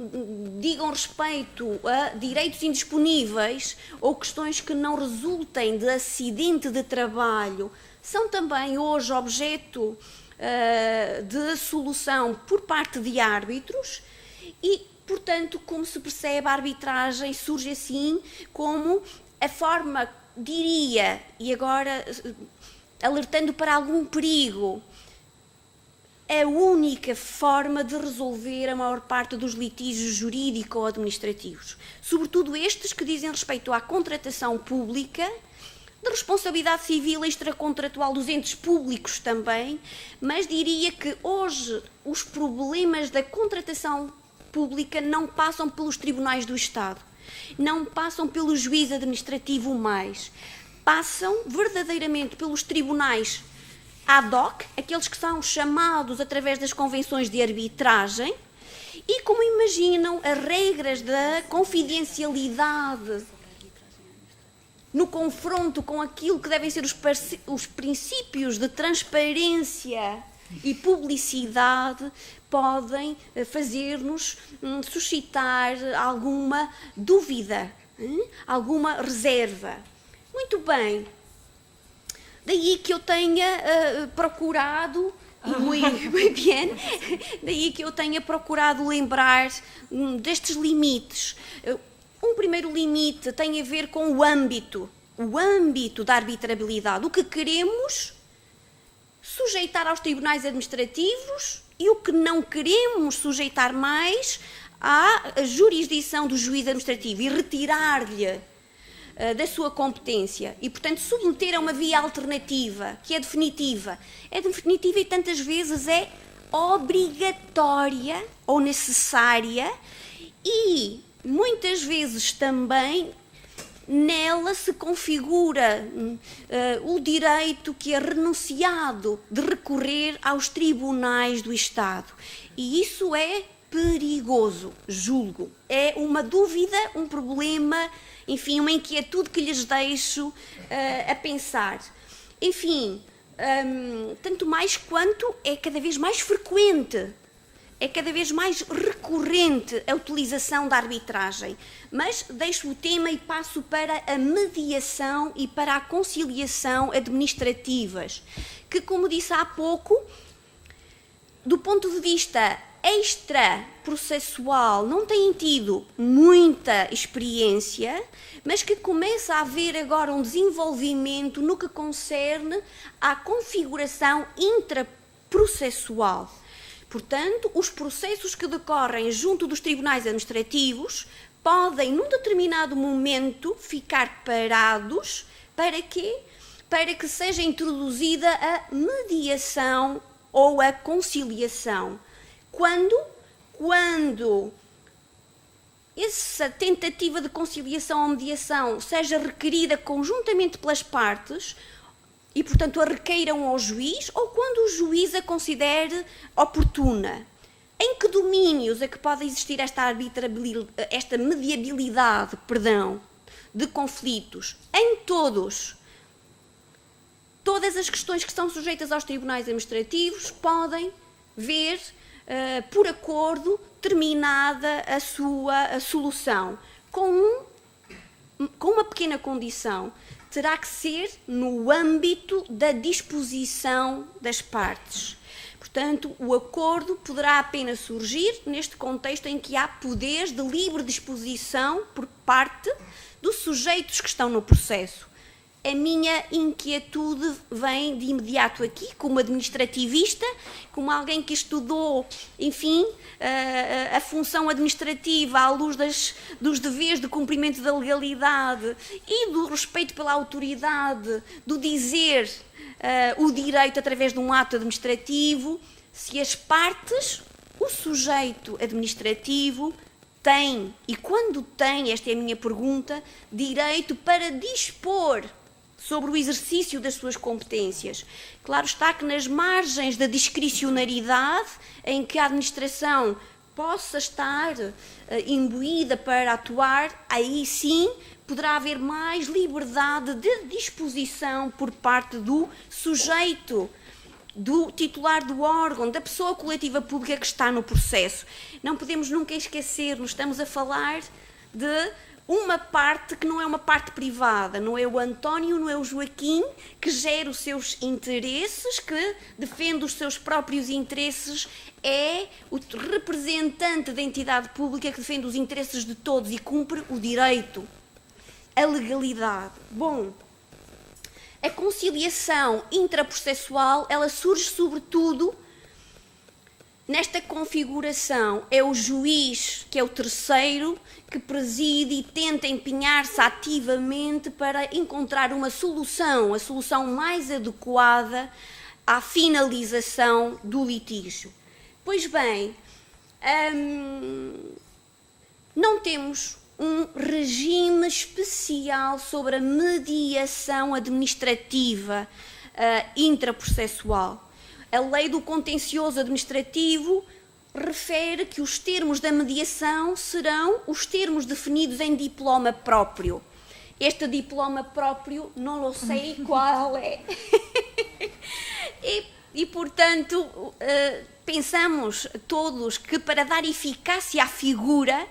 S3: digam respeito a direitos indisponíveis ou questões que não resultem de acidente de trabalho são também hoje objeto de solução por parte de árbitros e, portanto, como se percebe, a arbitragem surge assim como a forma, diria, e agora alertando para algum perigo, a única forma de resolver a maior parte dos litígios jurídico-administrativos, sobretudo estes que dizem respeito à contratação pública, de responsabilidade civil extracontratual dos entes públicos também, mas diria que hoje os problemas da contratação pública não passam pelos tribunais do Estado, não passam pelo juiz administrativo mais, passam verdadeiramente pelos tribunais ad hoc, aqueles que são chamados através das convenções de arbitragem, e como imaginam, as regras da confidencialidade no confronto com aquilo que devem ser os princípios de transparência e publicidade podem fazer-nos suscitar alguma dúvida, alguma reserva. Muito bem. Daí que eu tenha procurado, muito bem, daí que eu tenha procurado lembrar destes limites. Um primeiro limite tem a ver com o âmbito da arbitrabilidade. O que queremos sujeitar aos tribunais administrativos e o que não queremos sujeitar mais à jurisdição do juiz administrativo e retirar-lhe da sua competência e, portanto, submeter a uma via alternativa, que é definitiva. É definitiva e tantas vezes é obrigatória ou necessária e, muitas vezes também, nela se configura o direito que é renunciado de recorrer aos tribunais do Estado. E isso é perigoso, julgo. É uma dúvida, um problema, enfim, uma inquietude que lhes deixo a pensar. Enfim, tanto mais quanto é cada vez mais frequente, é cada vez mais recorrente a utilização da arbitragem. Mas deixo o tema e passo para a mediação e para a conciliação administrativas, que, como disse há pouco, do ponto de vista extraprocessual não têm tido muita experiência, mas que começa a haver agora um desenvolvimento no que concerne à configuração intraprocessual. Portanto, os processos que decorrem junto dos tribunais administrativos podem, num determinado momento, ficar parados. Para quê? Para que seja introduzida a mediação ou a conciliação. Quando essa tentativa de conciliação ou mediação seja requerida conjuntamente pelas partes e, portanto, a requeiram ao juiz, ou quando o juiz a considere oportuna. Em que domínios é que pode existir esta mediabilidade, de conflitos? Em todos. Todas as questões que estão sujeitas aos tribunais administrativos podem ver, por acordo, terminada a sua solução, com uma pequena condição. Terá que ser no âmbito da disposição das partes. Portanto, o acordo poderá apenas surgir neste contexto em que há poderes de livre disposição por parte dos sujeitos que estão no processo. a minha inquietude vem de imediato aqui, como administrativista, como alguém que estudou, enfim, a função administrativa à luz dos deveres de cumprimento da legalidade e do respeito pela autoridade, do dizer o direito através de um ato administrativo, se as partes, o sujeito administrativo, tem, e quando tem, esta é a minha pergunta, direito para dispor sobre o exercício das suas competências. Claro está que nas margens da discricionariedade, em que a administração possa estar imbuída para atuar, aí sim poderá haver mais liberdade de disposição por parte do sujeito, do titular do órgão, da pessoa coletiva pública que está no processo. Não podemos nunca esquecer-nos, estamos a falar de uma parte que não é uma parte privada, não é o António, não é o Joaquim, que gera os seus interesses, que defende os seus próprios interesses, é o representante da entidade pública que defende os interesses de todos e cumpre o direito, a legalidade. Bom, a conciliação intraprocessual, ela surge sobretudo nesta configuração. É o juiz, que é o terceiro, que preside e tenta empenhar-se ativamente para encontrar uma solução, a solução mais adequada à finalização do litígio. Pois bem, não temos um regime especial sobre a mediação administrativa intraprocessual. A lei do contencioso administrativo refere que os termos da mediação serão os termos definidos em diploma próprio. Este diploma próprio não sei qual é. E portanto, pensamos todos que para dar eficácia à figura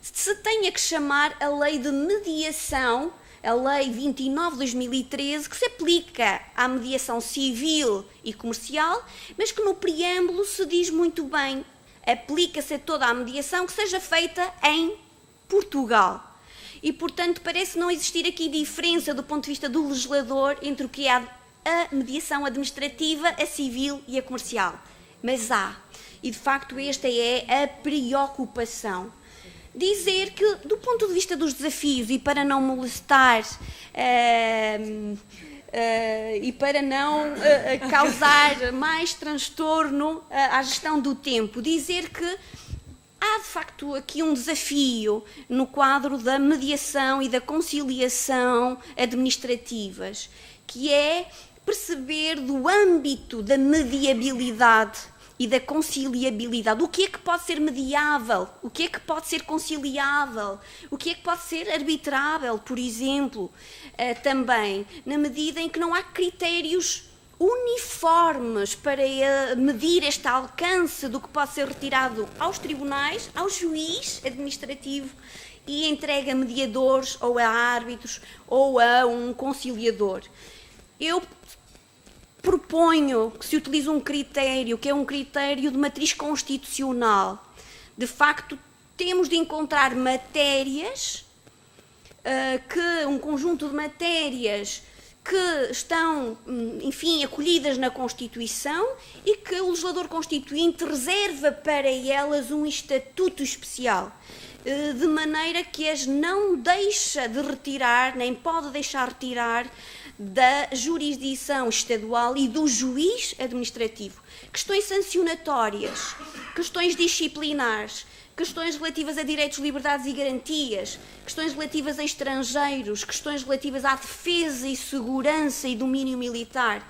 S3: se tenha que chamar a lei de mediação, a lei 29 de 2013, que se aplica à mediação civil e comercial, mas que no preâmbulo se diz muito bem, aplica-se a toda a mediação que seja feita em Portugal. E, portanto, parece não existir aqui diferença do ponto de vista do legislador entre o que é a mediação administrativa, a civil e a comercial. Mas há. E, de facto, esta é a preocupação. Dizer que, do ponto de vista dos desafios, e para não molestar e para não causar mais transtorno à gestão do tempo, dizer que há, de facto, aqui um desafio no quadro da mediação e da conciliação administrativas, que é perceber do âmbito da mediabilidade e da conciliabilidade. O que é que pode ser mediável? O que é que pode ser conciliável? O que é que pode ser arbitrável, por exemplo? Também, na medida em que não há critérios uniformes para medir este alcance do que pode ser retirado aos tribunais, ao juiz administrativo e entregue a mediadores ou a árbitros ou a um conciliador. Eu proponho que se utilize um critério, que é um critério de matriz constitucional. De facto, temos de encontrar matérias, um conjunto de matérias que estão, enfim, acolhidas na Constituição e que o legislador constituinte reserva para elas um estatuto especial, de maneira que as não deixa de retirar, nem pode deixar retirar da jurisdição estadual e do juiz administrativo. Questões sancionatórias, questões disciplinares, questões relativas a direitos, liberdades e garantias, questões relativas a estrangeiros, questões relativas à defesa e segurança e domínio militar,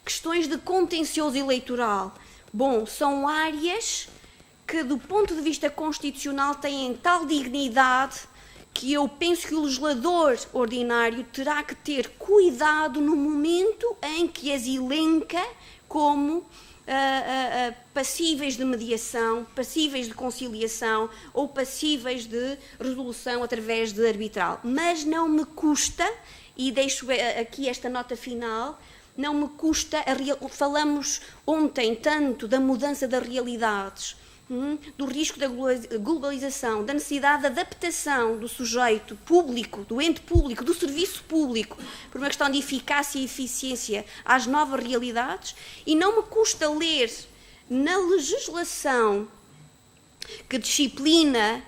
S3: questões de contencioso eleitoral. Bom, são áreas que, do ponto de vista constitucional, têm tal dignidade que eu penso que o legislador ordinário terá que ter cuidado no momento em que as elenca como passíveis de mediação, passíveis de conciliação ou passíveis de resolução através de arbitral. Mas não me custa, e deixo aqui esta nota final, não me custa, falamos ontem tanto da mudança das realidades, do risco da globalização, da necessidade de adaptação do sujeito público, do ente público, do serviço público, por uma questão de eficácia e eficiência às novas realidades, e não me custa ler na legislação que disciplina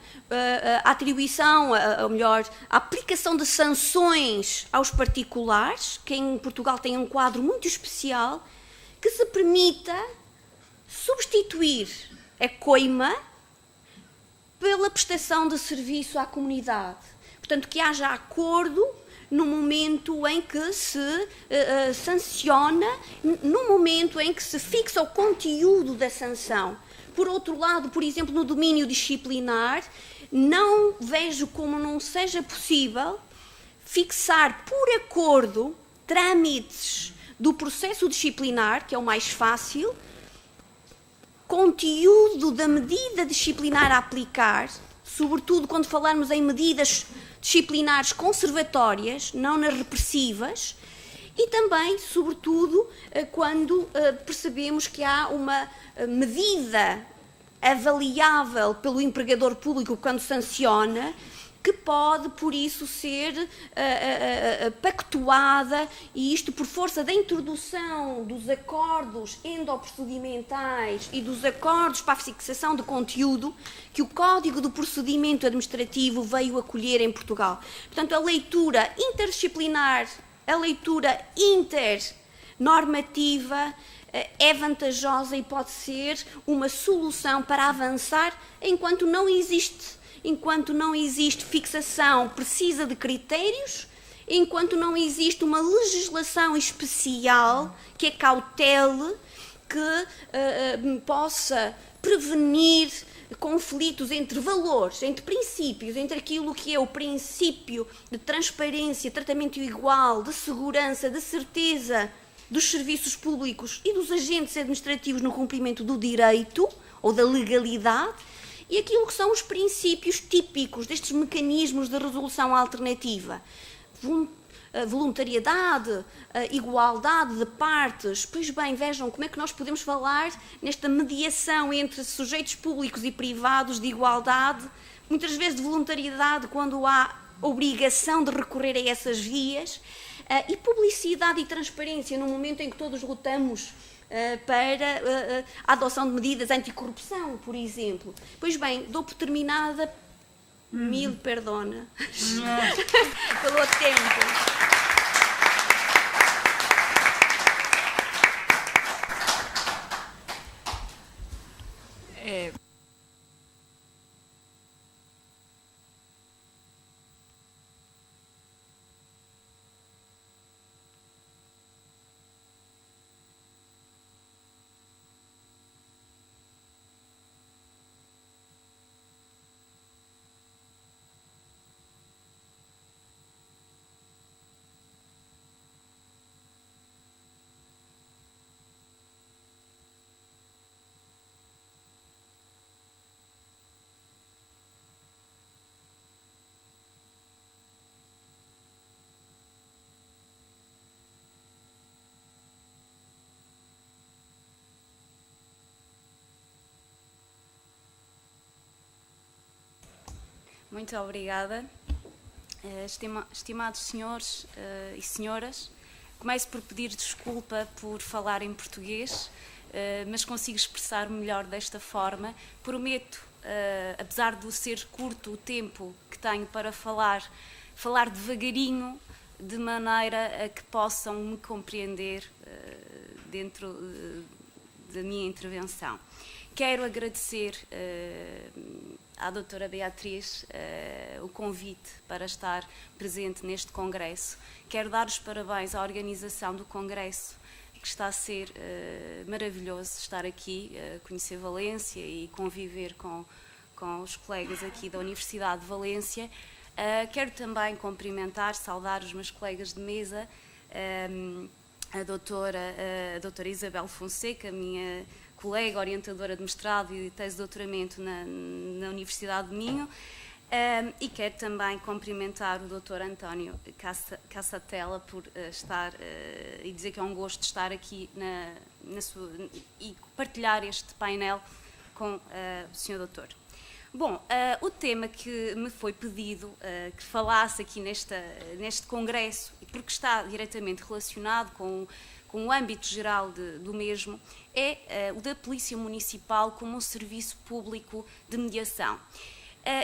S3: a atribuição, ou melhor, a aplicação de sanções aos particulares, que em Portugal tem um quadro muito especial, que se permita substituir a coima pela prestação de serviço à comunidade. Portanto, que haja acordo no momento em que se sanciona, no momento em que se fixa o conteúdo da sanção. Por outro lado, por exemplo, no domínio disciplinar, não vejo como não seja possível fixar por acordo trâmites do processo disciplinar, que é o mais fácil, conteúdo da medida disciplinar a aplicar, sobretudo quando falarmos em medidas disciplinares conservatórias, não nas repressivas, e também, sobretudo, quando percebemos que há uma medida avaliável pelo empregador público quando sanciona, que pode, por isso, ser pactuada, e isto por força da introdução dos acordos endoprocedimentais e dos acordos para a fixação de conteúdo que o Código do Procedimento Administrativo veio acolher em Portugal. Portanto, a leitura interdisciplinar, a leitura internormativa é vantajosa e pode ser uma solução para avançar enquanto não existe fixação precisa de critérios, enquanto não existe uma legislação especial que cautele, que possa prevenir conflitos entre valores, entre princípios, entre aquilo que é o princípio de transparência, tratamento igual, de segurança, de certeza dos serviços públicos e dos agentes administrativos no cumprimento do direito ou da legalidade, e aquilo que são os princípios típicos destes mecanismos de resolução alternativa. Voluntariedade, igualdade de partes. Pois bem, vejam como é que nós podemos falar nesta mediação entre sujeitos públicos e privados de igualdade, muitas vezes de voluntariedade quando há obrigação de recorrer a essas vias, e publicidade e transparência no momento em que todos lutamos para a adoção de medidas anticorrupção, por exemplo. Pois bem, dou por terminada, mil perdona, pelo tempo.
S4: Muito obrigada. Estimados senhores e senhoras, começo por pedir desculpa por falar em português, mas consigo expressar melhor desta forma. Prometo, apesar de ser curto o tempo que tenho para falar devagarinho, de maneira a que possam me compreender dentro da minha intervenção. Quero agradecer à doutora Beatriz o convite para estar presente neste congresso. Quero dar os parabéns à organização do congresso, que está a ser maravilhoso estar aqui, conhecer Valência e conviver com os colegas aqui da Universidade de Valência. Quero também saudar os meus colegas de mesa, a doutora Isabel Fonseca, minha colega orientadora de mestrado e de tese de doutoramento na Universidade de Minho, e quero também cumprimentar o Dr. António Cassatella por estar e dizer que é um gosto estar aqui e partilhar este painel com o Sr. Doutor. Bom, o tema que me foi pedido que falasse aqui neste congresso, porque está diretamente relacionado com o âmbito geral do mesmo, é o da Polícia Municipal como um serviço público de mediação.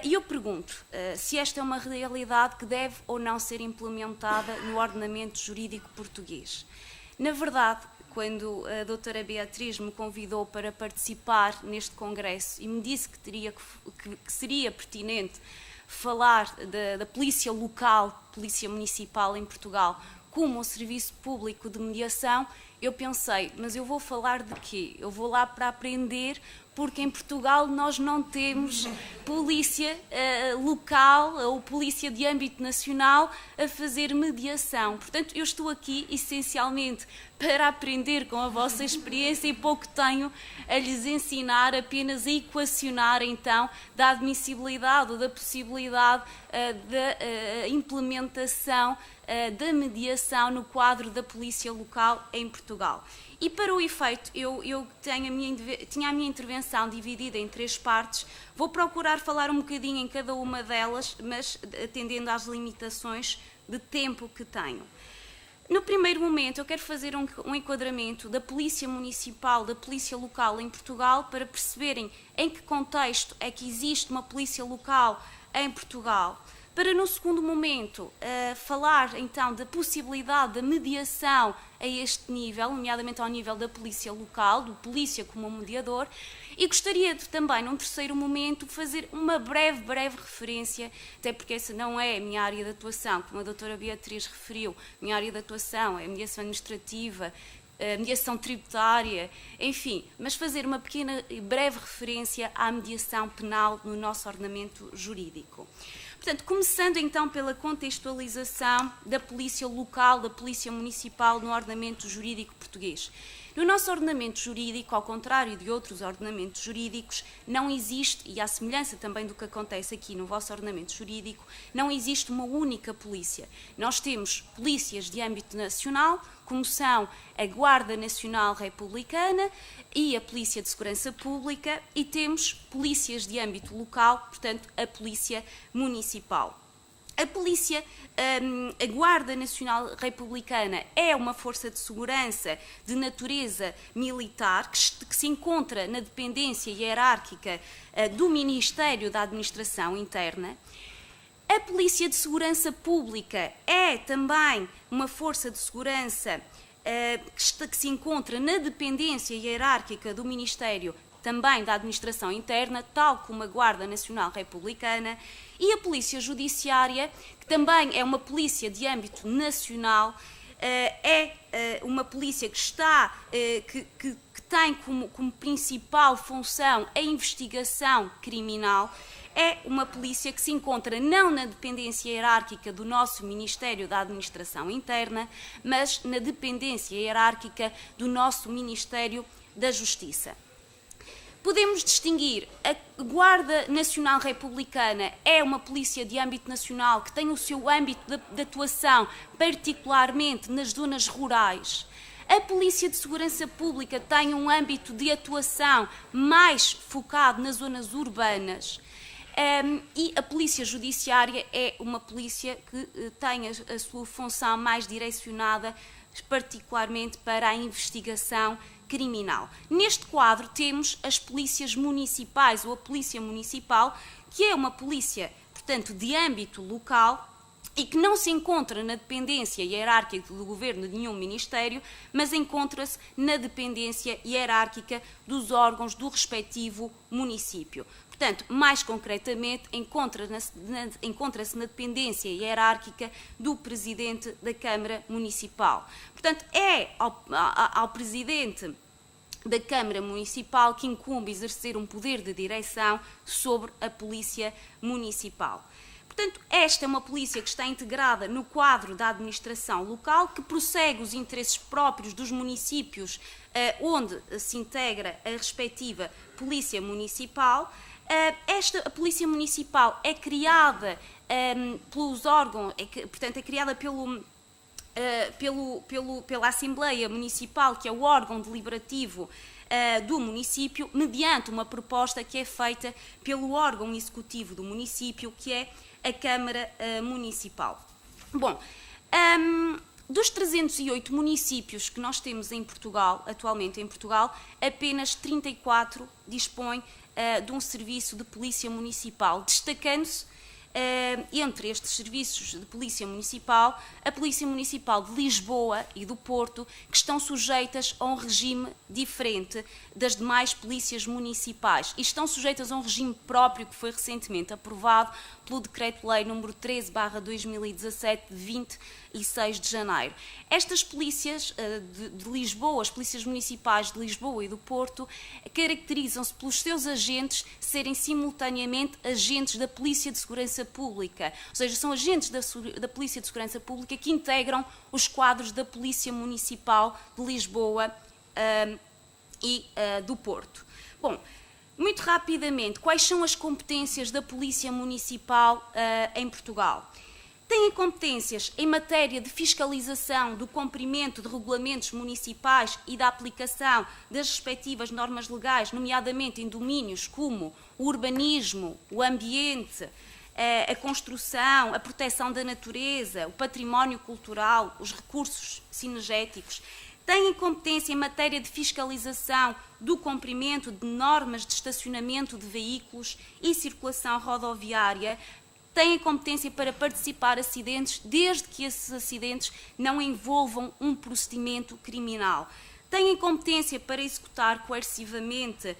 S4: E eu pergunto se esta é uma realidade que deve ou não ser implementada no ordenamento jurídico português. Na verdade, quando a doutora Beatriz me convidou para participar neste congresso e me disse que seria pertinente falar da polícia local, polícia municipal em Portugal, como um serviço público de mediação, eu pensei, mas eu vou falar de quê? Eu vou lá para aprender, porque em Portugal nós não temos polícia local ou polícia de âmbito nacional a fazer mediação. Portanto, eu estou aqui essencialmente para aprender com a vossa experiência e pouco tenho a lhes ensinar, apenas a equacionar então da admissibilidade ou da possibilidade da implementação da mediação no quadro da polícia local em Portugal. E para o efeito, eu tinha a minha intervenção dividida em 3 partes. Vou procurar falar um bocadinho em cada uma delas, mas atendendo às limitações de tempo que tenho. No primeiro momento, eu quero fazer um enquadramento da Polícia Municipal, da Polícia Local em Portugal, para perceberem em que contexto é que existe uma polícia local em Portugal. Para, no segundo momento, falar então da possibilidade da mediação a este nível, nomeadamente ao nível da polícia local, do polícia como mediador, e gostaria de também, num terceiro momento, fazer uma breve referência, até porque essa não é a minha área de atuação, como a doutora Beatriz referiu, a minha área de atuação é a mediação administrativa, a mediação tributária, enfim, mas fazer uma pequena e breve referência à mediação penal no nosso ordenamento jurídico. Portanto, começando então pela contextualização da polícia local, da polícia municipal no ordenamento jurídico português. No nosso ordenamento jurídico, ao contrário de outros ordenamentos jurídicos, não existe, e à semelhança também do que acontece aqui no vosso ordenamento jurídico, não existe uma única polícia. Nós temos polícias de âmbito nacional, como são a Guarda Nacional Republicana e a Polícia de Segurança Pública, e temos polícias de âmbito local, portanto, a Polícia Municipal. A Guarda Nacional Republicana é uma força de segurança de natureza militar que se encontra na dependência hierárquica do Ministério da Administração Interna. A Polícia de Segurança Pública é também uma força de segurança que se encontra na dependência hierárquica do Ministério também da Administração Interna, tal como a Guarda Nacional Republicana, e a Polícia Judiciária, que também é uma polícia de âmbito nacional, é uma polícia que tem como principal função a investigação criminal. É uma polícia que se encontra não na dependência hierárquica do nosso Ministério da Administração Interna, mas na dependência hierárquica do nosso Ministério da Justiça. Podemos distinguir, a Guarda Nacional Republicana é uma polícia de âmbito nacional que tem o seu âmbito de atuação particularmente nas zonas rurais. A Polícia de Segurança Pública tem um âmbito de atuação mais focado nas zonas urbanas. E a Polícia Judiciária é uma polícia que tem a sua função mais direcionada particularmente para a investigação criminal. Neste quadro temos as polícias municipais ou a Polícia Municipal, que é uma polícia, portanto, de âmbito local e que não se encontra na dependência hierárquica do governo de nenhum ministério, mas encontra-se na dependência hierárquica dos órgãos do respectivo município. Portanto, mais concretamente, encontra-se na dependência hierárquica do Presidente da Câmara Municipal. Portanto, é ao Presidente da Câmara Municipal que incumbe exercer um poder de direção sobre a Polícia Municipal. Portanto, esta é uma polícia que está integrada no quadro da administração local, que prossegue os interesses próprios dos municípios onde se integra a respectiva Polícia Municipal. A Polícia Municipal é criada pelos órgãos, portanto, é criada pela Assembleia Municipal, que é o órgão deliberativo do município, mediante uma proposta que é feita pelo órgão executivo do município, que é a Câmara Municipal. Bom, dos 308 municípios que nós temos em Portugal, atualmente em Portugal, apenas 34 dispõem de um serviço de polícia municipal, destacando-se entre estes serviços de polícia municipal, a Polícia Municipal de Lisboa e do Porto, que estão sujeitas a um regime diferente das demais polícias municipais e estão sujeitas a um regime próprio que foi recentemente aprovado pelo Decreto-Lei número 13/2017, de 26 de janeiro. Estas polícias de Lisboa, as polícias municipais de Lisboa e do Porto, caracterizam-se pelos seus agentes serem simultaneamente agentes da Polícia de Segurança Pública, ou seja, são agentes da Polícia de Segurança Pública que integram os quadros da Polícia Municipal de Lisboa e do Porto. Bom, muito rapidamente, quais são as competências da Polícia Municipal em Portugal? Têm competências em matéria de fiscalização do cumprimento de regulamentos municipais e da aplicação das respectivas normas legais, nomeadamente em domínios como o urbanismo, o ambiente, a construção, a proteção da natureza, o património cultural, os recursos cinegéticos. Têm competência em matéria de fiscalização do cumprimento de normas de estacionamento de veículos e circulação rodoviária. Têm competência para participar em acidentes, desde que esses acidentes não envolvam um procedimento criminal. Têm competência para executar coercivamente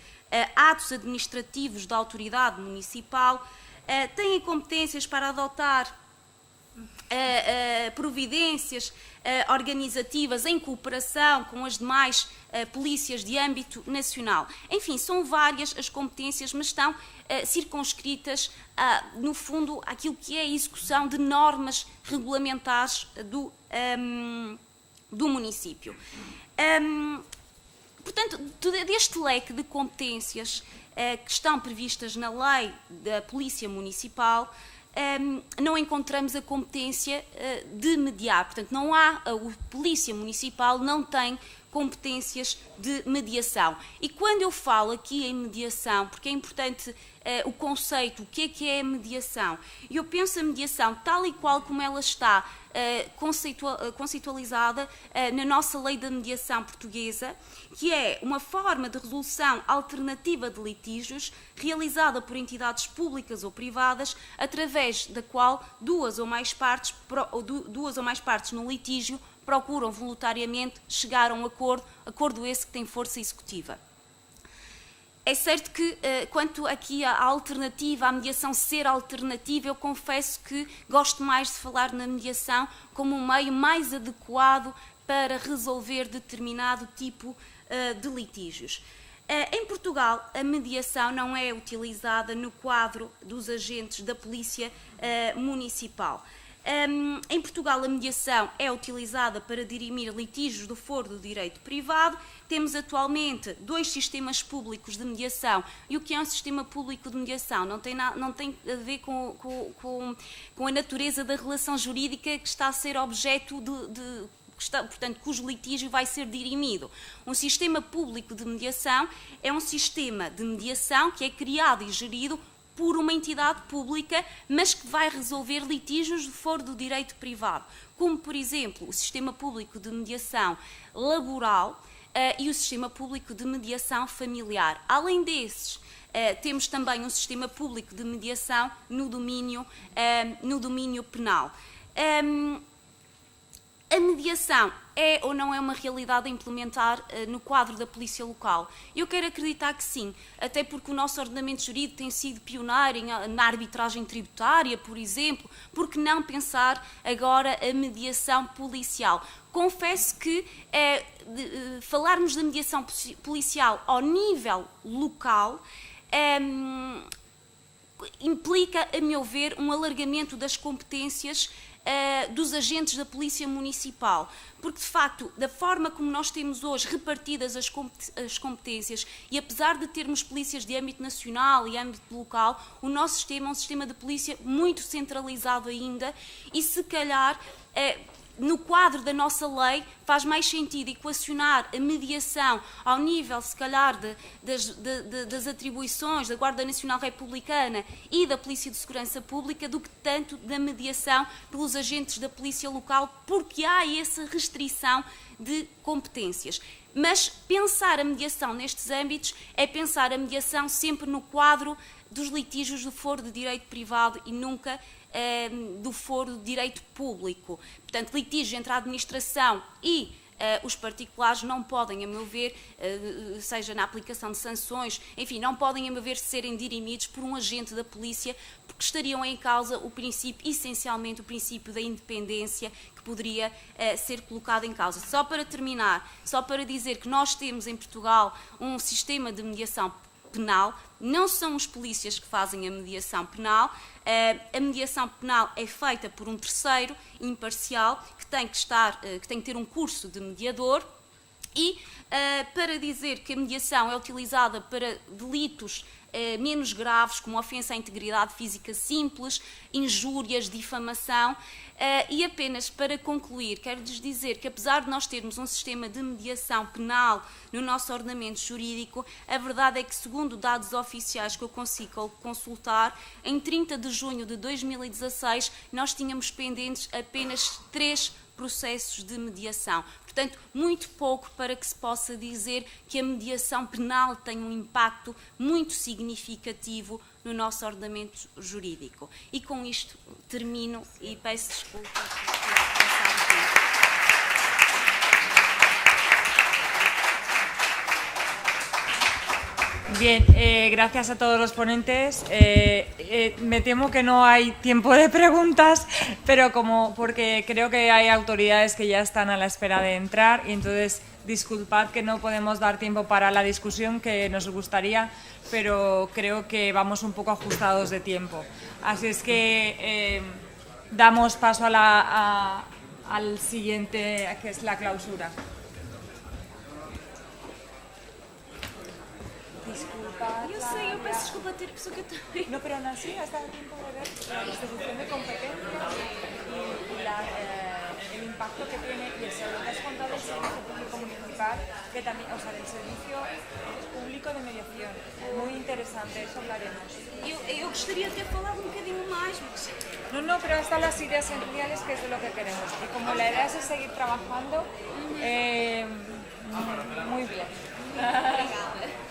S4: atos administrativos da autoridade municipal. Têm competências para adotar providências organizativas em cooperação com as demais polícias de âmbito nacional. Enfim, são várias as competências, mas estão circunscritas, no fundo, àquilo que é a execução de normas regulamentares do município. Portanto, deste leque de competências que estão previstas na lei da Polícia Municipal, não encontramos a competência de mediar. Portanto, não há, a Polícia Municipal não tem competências de mediação. E quando eu falo aqui em mediação, porque é importante o conceito, o que é a mediação? Eu penso a mediação tal e qual como ela está conceitualizada na nossa lei da mediação portuguesa, que é uma forma de resolução alternativa de litígios realizada por entidades públicas ou privadas, através da qual duas ou mais partes no litígio procuram voluntariamente chegar a um acordo esse que tem força executiva. É certo que, quanto aqui à alternativa, à mediação ser alternativa, eu confesso que gosto mais de falar na mediação como um meio mais adequado para resolver determinado tipo de litígios. Em Portugal, a mediação não é utilizada no quadro dos agentes da Polícia Municipal. Em Portugal, a mediação é utilizada para dirimir litígios do foro do direito privado. Temos atualmente 2 sistemas públicos de mediação. E o que é um sistema público de mediação? Não tem a ver com a natureza da relação jurídica que está a ser objeto portanto, cujo litígio vai ser dirimido. Um sistema público de mediação é um sistema de mediação que é criado e gerido por uma entidade pública, mas que vai resolver litígios de foro do direito privado, como, por exemplo, o Sistema Público de Mediação Laboral e o Sistema Público de Mediação Familiar. Além desses, temos também um Sistema Público de Mediação no domínio penal. A mediação é ou não é uma realidade a implementar no quadro da polícia local? Eu quero acreditar que sim, até porque o nosso ordenamento jurídico tem sido pioneiro na arbitragem tributária, por exemplo. Por que não pensar agora a mediação policial? Confesso que falarmos da mediação policial ao nível local implica, a meu ver, um alargamento das competências dos agentes da Polícia Municipal, porque de facto, da forma como nós temos hoje repartidas as competências, e apesar de termos polícias de âmbito nacional e âmbito local, o nosso sistema é um sistema de polícia muito centralizado ainda, e se calhar no quadro da nossa lei, faz mais sentido equacionar a mediação ao nível, se calhar, das atribuições da Guarda Nacional Republicana e da Polícia de Segurança Pública do que tanto da mediação pelos agentes da Polícia Local, porque há essa restrição de competências. Mas pensar a mediação nestes âmbitos é pensar a mediação sempre no quadro dos litígios do foro de direito privado e nunca do foro de direito público. Portanto, litígio entre a administração e os particulares não podem, a meu ver, seja na aplicação de sanções, enfim, não podem, a meu ver, serem dirimidos por um agente da polícia, porque estariam em causa o princípio, essencialmente o princípio da independência, que poderia ser colocado em causa. Só para terminar, só para dizer que nós temos em Portugal um sistema de mediação penal, não são os polícias que fazem a mediação penal, a mediação penal é feita por um terceiro imparcial que tem que ter um curso de mediador e para dizer que a mediação é utilizada para delitos menos graves, como ofensa à integridade física simples, injúrias, difamação. E apenas para concluir, quero-lhes dizer que apesar de nós termos um sistema de mediação penal no nosso ordenamento jurídico, a verdade é que, segundo dados oficiais que eu consigo consultar, em 30 de junho de 2016 nós tínhamos pendentes apenas 3 processos de mediação. Portanto, muito pouco para que se possa dizer que a mediação penal tem um impacto muito significativo no nosso ordenamento jurídico. E com isto termino e peço desculpas por passar o tempo.
S1: Bien, gracias a todos los ponentes. Me temo que no hay tiempo de preguntas, pero porque creo que hay autoridades que ya están a la espera de entrar y entonces disculpad que no podemos dar tiempo para la discusión que nos gustaría, pero creo que vamos un poco ajustados de tiempo. Así es que damos paso al siguiente, que es la clausura.
S4: Eu sei, eu peço desculpa a ter pessoa que eu tenho.
S1: No, pero aún así has dado tiempo de ver la distribución de competencias y el impacto que tiene y el seguro que has contado del servicio público municipal, que también, o sea, del servicio público de mediación. Muy interesante, eso hablaremos.
S4: Eu gostaria de ter falado um bocadinho mais, mas...
S1: No, pero están las ideas esenciales, que es de lo que queremos. Y como la idea es seguir trabajando, muy bien.
S4: Obrigada.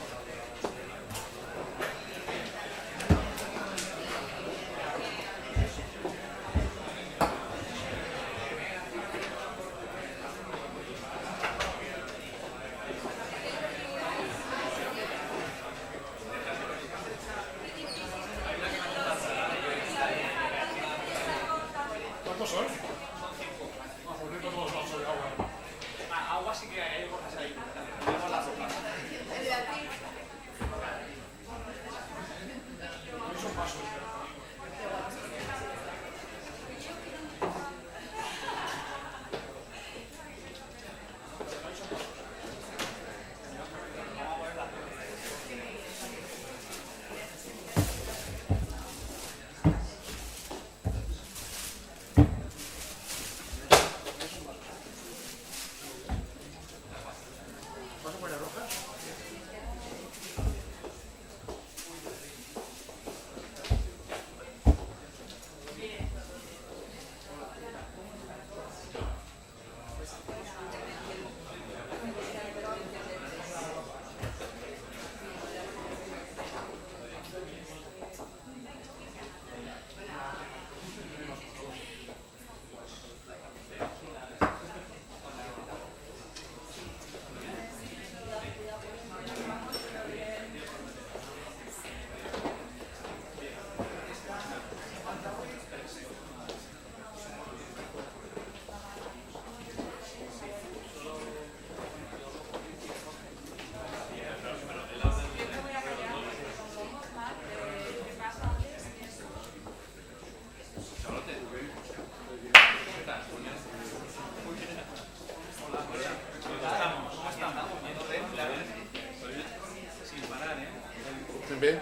S5: Bé.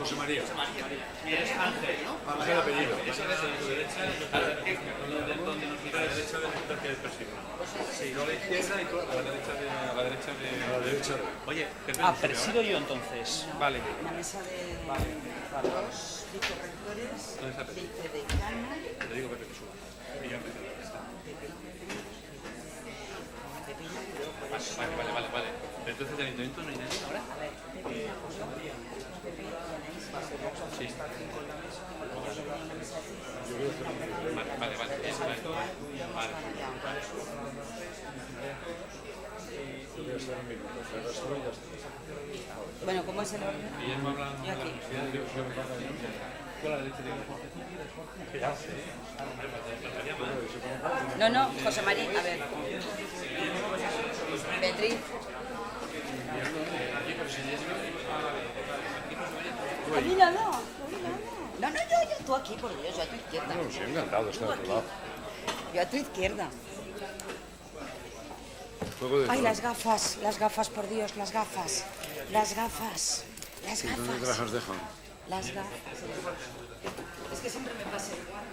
S5: José María.
S6: Es Ángel, ¿no?
S5: Vamos al apellido.
S6: Esa es a tu derecha, a la derecha del que es persigue. Sí, no a la izquierda y tú a la derecha de... A la derecha de...
S5: A la derecha de...
S6: Oye,
S7: presido yo entonces.
S6: Vale.
S8: La mesa de los vicerrectores, vicedecano.
S6: Te digo Pepe que suba. Y yo empecé. Vale. Entonces, ¿del ayuntamiento no hay nadie ahora? Sí. Vale.
S8: Bueno, ¿cómo es el orden?
S6: Y él va hablando
S8: Yo aquí.
S6: Con la derecha de
S8: No, José María, a ver. Beatriz. A mí no. No, yo, tú aquí, por Dios, yo a tu izquierda.
S5: No, sí, encantado de estar a tu lado.
S8: Yo a tu izquierda.
S5: Juego de
S8: Ay,
S5: tronos.
S8: las gafas, por Dios, las gafas.
S5: ¿Dónde te las has dejado?
S8: Las gafas. Es que siempre me pasa igual.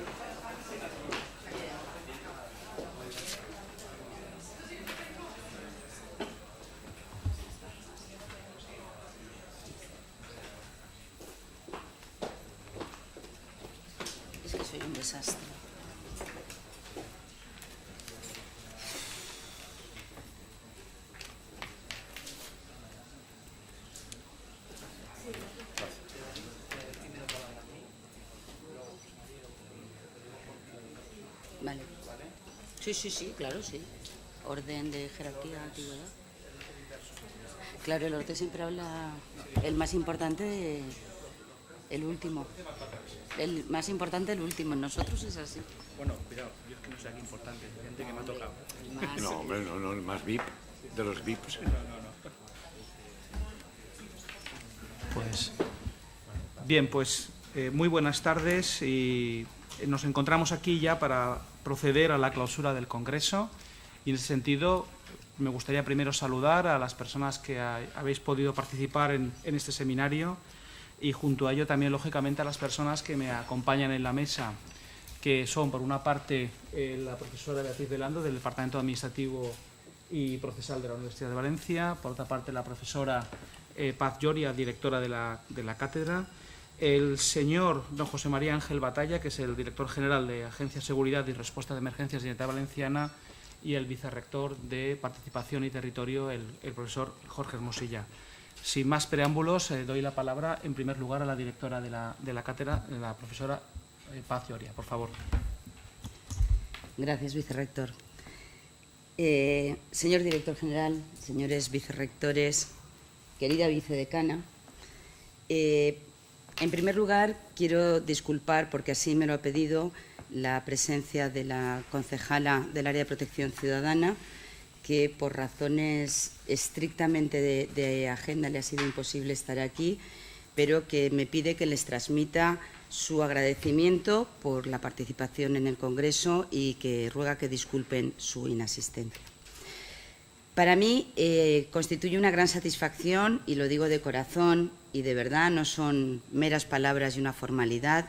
S8: Es que soy un desastre. Vale. Sí, claro, sí. Orden de jerarquía, antigüedad. Claro, el orden siempre habla el más importante, el último. El más importante, el último. En nosotros es así.
S6: Bueno, cuidado, yo es que no sé qué importante, gente que me ha tocado.
S8: El más...
S5: No, hombre, no, el más VIP, de los VIPs.
S7: Pues bien, pues muy buenas tardes y nos encontramos aquí ya para proceder a la clausura del Congreso y en ese sentido me gustaría primero saludar a las personas que habéis podido participar en este seminario y junto a ello también lógicamente a las personas que me acompañan en la mesa, que son por una parte la profesora Beatriz Velando del Departamento Administrativo y Procesal de la Universidad de Valencia, por otra parte la profesora Paz Lloria, directora de la cátedra, el señor don José María Ángel Batalla, que es el director general de Agencia de Seguridad y Respuesta de Emergencias de la Generalitat Valenciana, y el vicerrector de Participación y Territorio, el profesor Jorge Hermosilla. Sin más preámbulos, doy la palabra en primer lugar a la directora de la cátedra, la profesora Paz Lloria, por favor.
S8: Gracias, vicerrector. Señor director general, señores vicerrectores, querida vicedecana, en primer lugar quiero disculpar, porque así me lo ha pedido, la presencia de la concejala del Área de Protección Ciudadana, que por razones estrictamente de agenda le ha sido imposible estar aquí, pero que me pide que les transmita su agradecimiento por la participación en el Congreso y que ruega que disculpen su inasistencia. Para mí constituye una gran satisfacción, y lo digo de corazón y de verdad, no son meras palabras y una formalidad,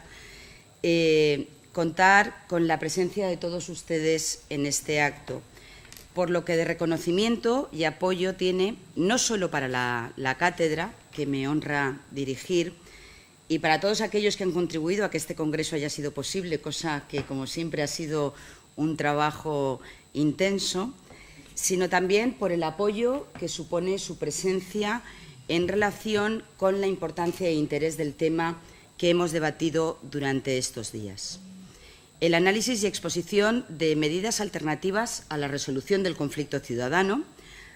S8: contar con la presencia de todos ustedes en este acto, por lo que de reconocimiento y apoyo tiene no solo para la cátedra, que me honra dirigir, y para todos aquellos que han contribuido a que este congreso haya sido posible, cosa que, como siempre, ha sido un trabajo intenso, sino también por el apoyo que supone su presencia en relación con la importancia e interés del tema que hemos debatido durante estos días. El análisis y exposición de medidas alternativas a la resolución del conflicto ciudadano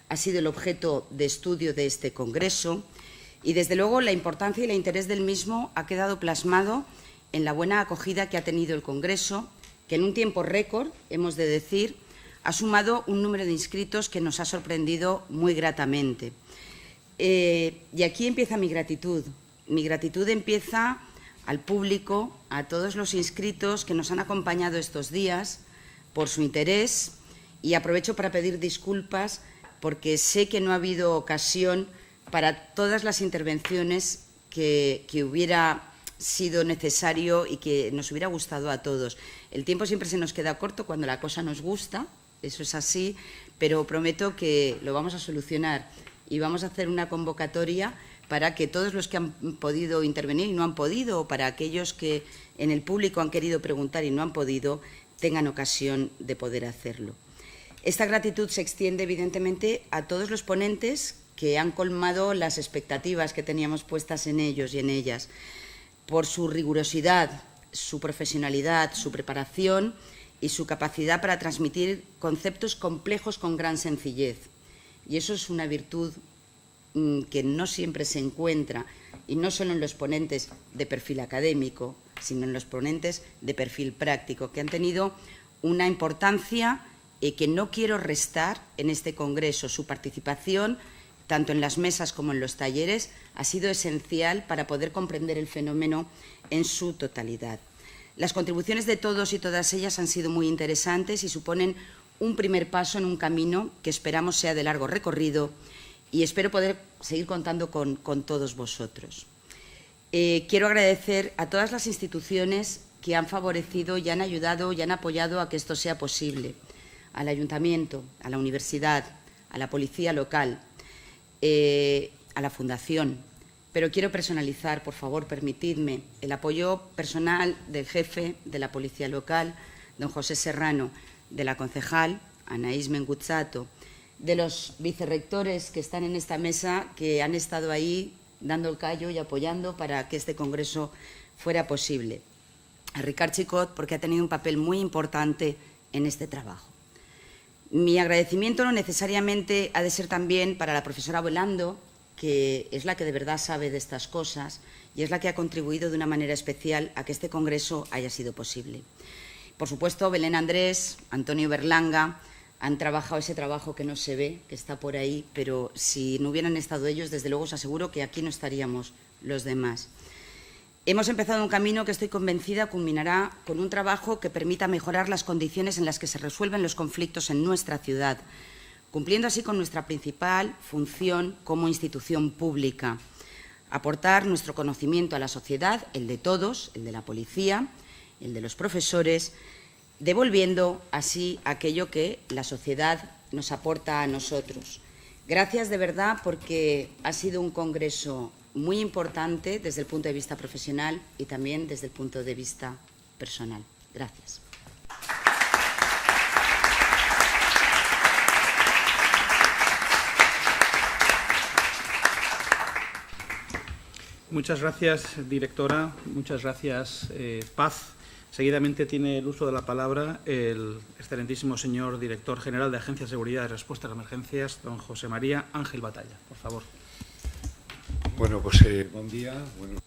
S8: ha sido el objeto de estudio de este congreso y, desde luego, la importancia y el interés del mismo ha quedado plasmado en la buena acogida que ha tenido el congreso, que en un tiempo récord, hemos de decir, ha sumado un número de inscritos que nos ha sorprendido muy gratamente. Y aquí empieza mi gratitud. Mi gratitud empieza al público, a todos los inscritos que nos han acompañado estos días por su interés, y aprovecho para pedir disculpas porque sé que no ha habido ocasión para todas las intervenciones que hubiera sido necesario y que nos hubiera gustado a todos. El tiempo siempre se nos queda corto cuando la cosa nos gusta, eso es así, pero prometo que lo vamos a solucionar y vamos a hacer una convocatoria para que todos los que han podido intervenir y no han podido, o para aquellos que en el público han querido preguntar y no han podido, tengan ocasión de poder hacerlo. Esta gratitud se extiende, evidentemente, a todos los ponentes que han colmado las expectativas que teníamos puestas en ellos y en ellas, por su rigurosidad, su profesionalidad, su preparación y su capacidad para transmitir conceptos complejos con gran sencillez. Y eso es una virtud que no siempre se encuentra, y no solo en los ponentes de perfil académico, sino en los ponentes de perfil práctico, que han tenido una importancia que no quiero restar en este congreso. Su participación, tanto en las mesas como en los talleres, ha sido esencial para poder comprender el fenómeno en su totalidad. Las contribuciones de todos y todas ellas han sido muy interesantes y suponen un primer paso en un camino que esperamos sea de largo recorrido, y espero poder seguir contando con todos vosotros. Quiero agradecer a todas las instituciones que han favorecido y han ayudado y han apoyado a que esto sea posible. Al Ayuntamiento, a la Universidad, a la Policía Local, a la Fundación. Pero quiero personalizar, por favor, permitidme, el apoyo personal del jefe de la Policía Local, don José Serrano, de la concejal, Anaís Menguzzato, de los vicerrectores que están en esta mesa, que han estado ahí dando el callo y apoyando para que este congreso fuera posible. A Ricard Chicot, porque ha tenido un papel muy importante en este trabajo. Mi agradecimiento no necesariamente ha de ser también para la profesora Volando, que es la que de verdad sabe de estas cosas y es la que ha contribuido de una manera especial a que este congreso haya sido posible. Por supuesto, Belén Andrés, Antonio Berlanga, han trabajado ese trabajo que no se ve, que está por ahí, pero si no hubieran estado ellos, desde luego os aseguro que aquí no estaríamos los demás. Hemos empezado un camino que estoy convencida culminará con un trabajo que permita mejorar las condiciones en las que se resuelven los conflictos en nuestra ciudad, cumpliendo así con nuestra principal función como institución pública: aportar nuestro conocimiento a la sociedad, el de todos, el de la policía, el de los profesores, devolviendo así aquello que la sociedad nos aporta a nosotros. Gracias de verdad, porque ha sido un congreso muy importante desde el punto de vista profesional y también desde el punto de vista personal. Gracias.
S7: Muchas gracias, directora. Muchas gracias, Paz. Seguidamente tiene el uso de la palabra el excelentísimo señor director general de Agencia de Seguridad y Respuesta a las Emergencias, don José María Ángel Batalla. Por favor.
S5: Bueno, pues buen día. Bueno.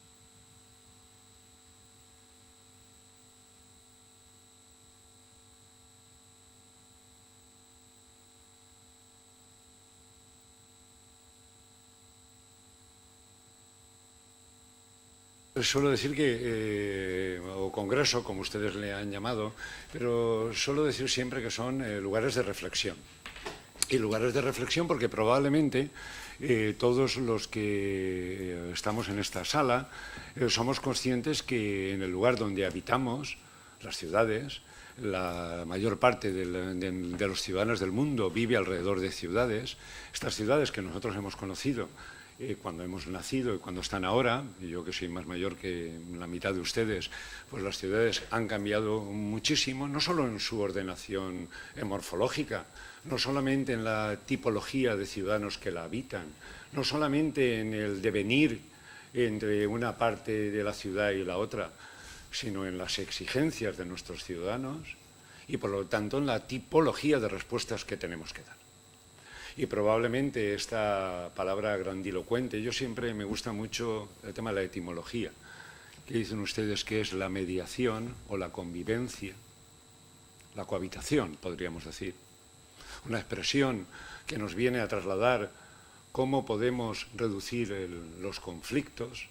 S5: Suelo decir que, o congreso, como ustedes le han llamado, pero suelo decir siempre que son lugares de reflexión. Y lugares de reflexión porque probablemente todos los que estamos en esta sala somos conscientes que en el lugar donde habitamos, las ciudades, la mayor parte de los ciudadanos del mundo vive alrededor de ciudades. Estas ciudades que nosotros hemos conocido cuando hemos nacido y cuando están ahora, yo que soy más mayor que la mitad de ustedes, pues las ciudades han cambiado muchísimo, no solo en su ordenación morfológica, no solamente en la tipología de ciudadanos que la habitan, no solamente en el devenir entre una parte de la ciudad y la otra, sino en las exigencias de nuestros ciudadanos y, por lo tanto, en la tipología de respuestas que tenemos que dar. Y probablemente esta palabra grandilocuente, yo siempre me gusta mucho el tema de la etimología, que dicen ustedes que es la mediación o la convivencia, la cohabitación, podríamos decir. Una expresión que nos viene a trasladar cómo podemos reducir los conflictos,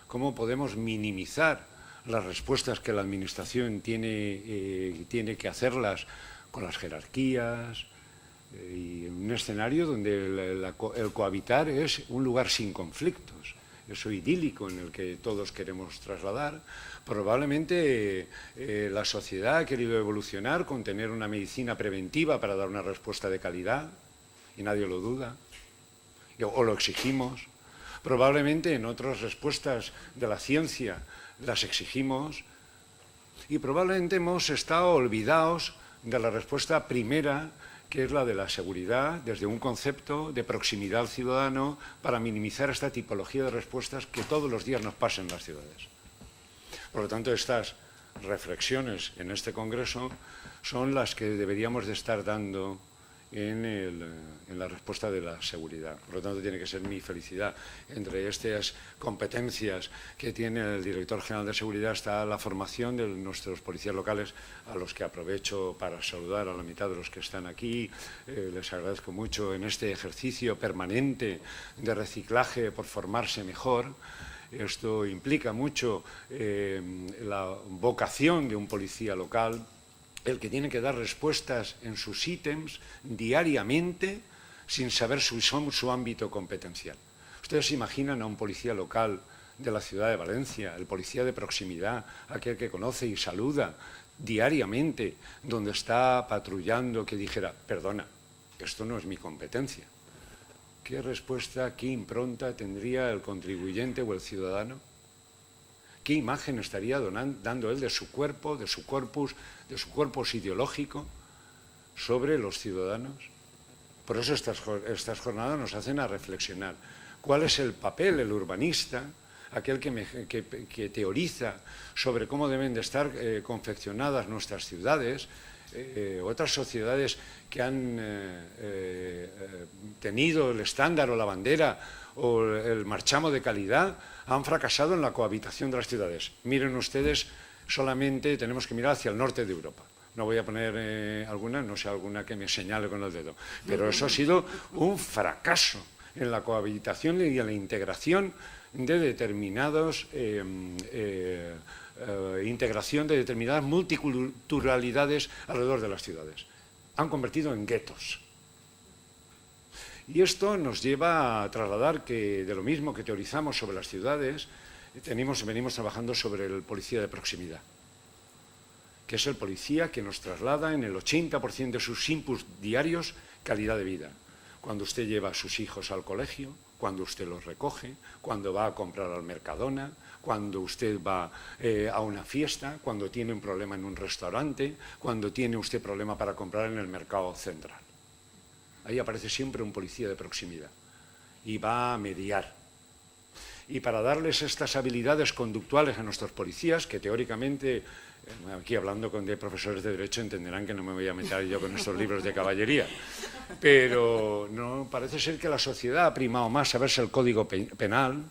S5: cómo podemos minimizar las respuestas que la Administración tiene que hacerlas con las jerarquías, y un escenario donde el cohabitar es un lugar sin conflictos, eso idílico en el que todos queremos trasladar. Probablemente la sociedad ha querido evolucionar con tener una medicina preventiva para dar una respuesta de calidad, y nadie lo duda, o lo exigimos. Probablemente en otras respuestas de la ciencia las exigimos, y probablemente hemos estado olvidados de la respuesta primera, que es la de la seguridad, desde un concepto de proximidad al ciudadano, para minimizar esta tipología de respuestas que todos los días nos pasan en las ciudades. Por lo tanto, estas reflexiones en este Congreso son las que deberíamos de estar dando en la respuesta de la seguridad. Por lo tanto, tiene que ser mi felicidad. Entre estas competencias que tiene el Director General de Seguridad está la formación de nuestros policías locales, a los que aprovecho para saludar a la mitad de los que están aquí. Les agradezco mucho en este ejercicio permanente de reciclaje por formarse mejor. Esto implica mucho la vocación de un policía local, el que tiene que dar respuestas en sus ítems diariamente sin saber su ámbito competencial. Ustedes se imaginan a un policía local de la ciudad de Valencia, el policía de proximidad, aquel que conoce y saluda diariamente donde está patrullando, que dijera, perdona, esto no es mi competencia. ¿Qué respuesta, qué impronta tendría el contribuyente o el ciudadano? ¿Qué imagen estaría dando él de su cuerpo, de su corpus ideológico sobre los ciudadanos? Por eso estas jornadas nos hacen a reflexionar. ¿Cuál es el papel, el urbanista, aquel que teoriza sobre cómo deben de estar confeccionadas nuestras ciudades? Otras sociedades que han tenido el estándar o la bandera o el marchamo de calidad han fracasado en la cohabitación de las ciudades. Miren ustedes, solamente tenemos que mirar hacia el norte de Europa. No voy a poner alguna, no sé, alguna que me señale con el dedo, pero eso ha sido un fracaso en la cohabitación y en la integración de determinadas multiculturalidades alrededor de las ciudades. Han convertido en guetos. Y esto nos lleva a trasladar que, de lo mismo que teorizamos sobre las ciudades, venimos trabajando sobre el policía de proximidad, que es el policía que nos traslada en el 80% de sus inputs diarios calidad de vida. Cuando usted lleva a sus hijos al colegio, cuando usted los recoge, cuando va a comprar al Mercadona, cuando usted va a una fiesta, cuando tiene un problema en un restaurante, cuando tiene usted problema para comprar en el mercado central. Ahí aparece siempre un policía de proximidad y va a mediar. Y para darles estas habilidades conductuales a nuestros policías, que teóricamente, aquí hablando de profesores de Derecho, entenderán que no me voy a meter yo con estos libros de caballería, pero no, parece ser que la sociedad ha primado más saberse el Código Penal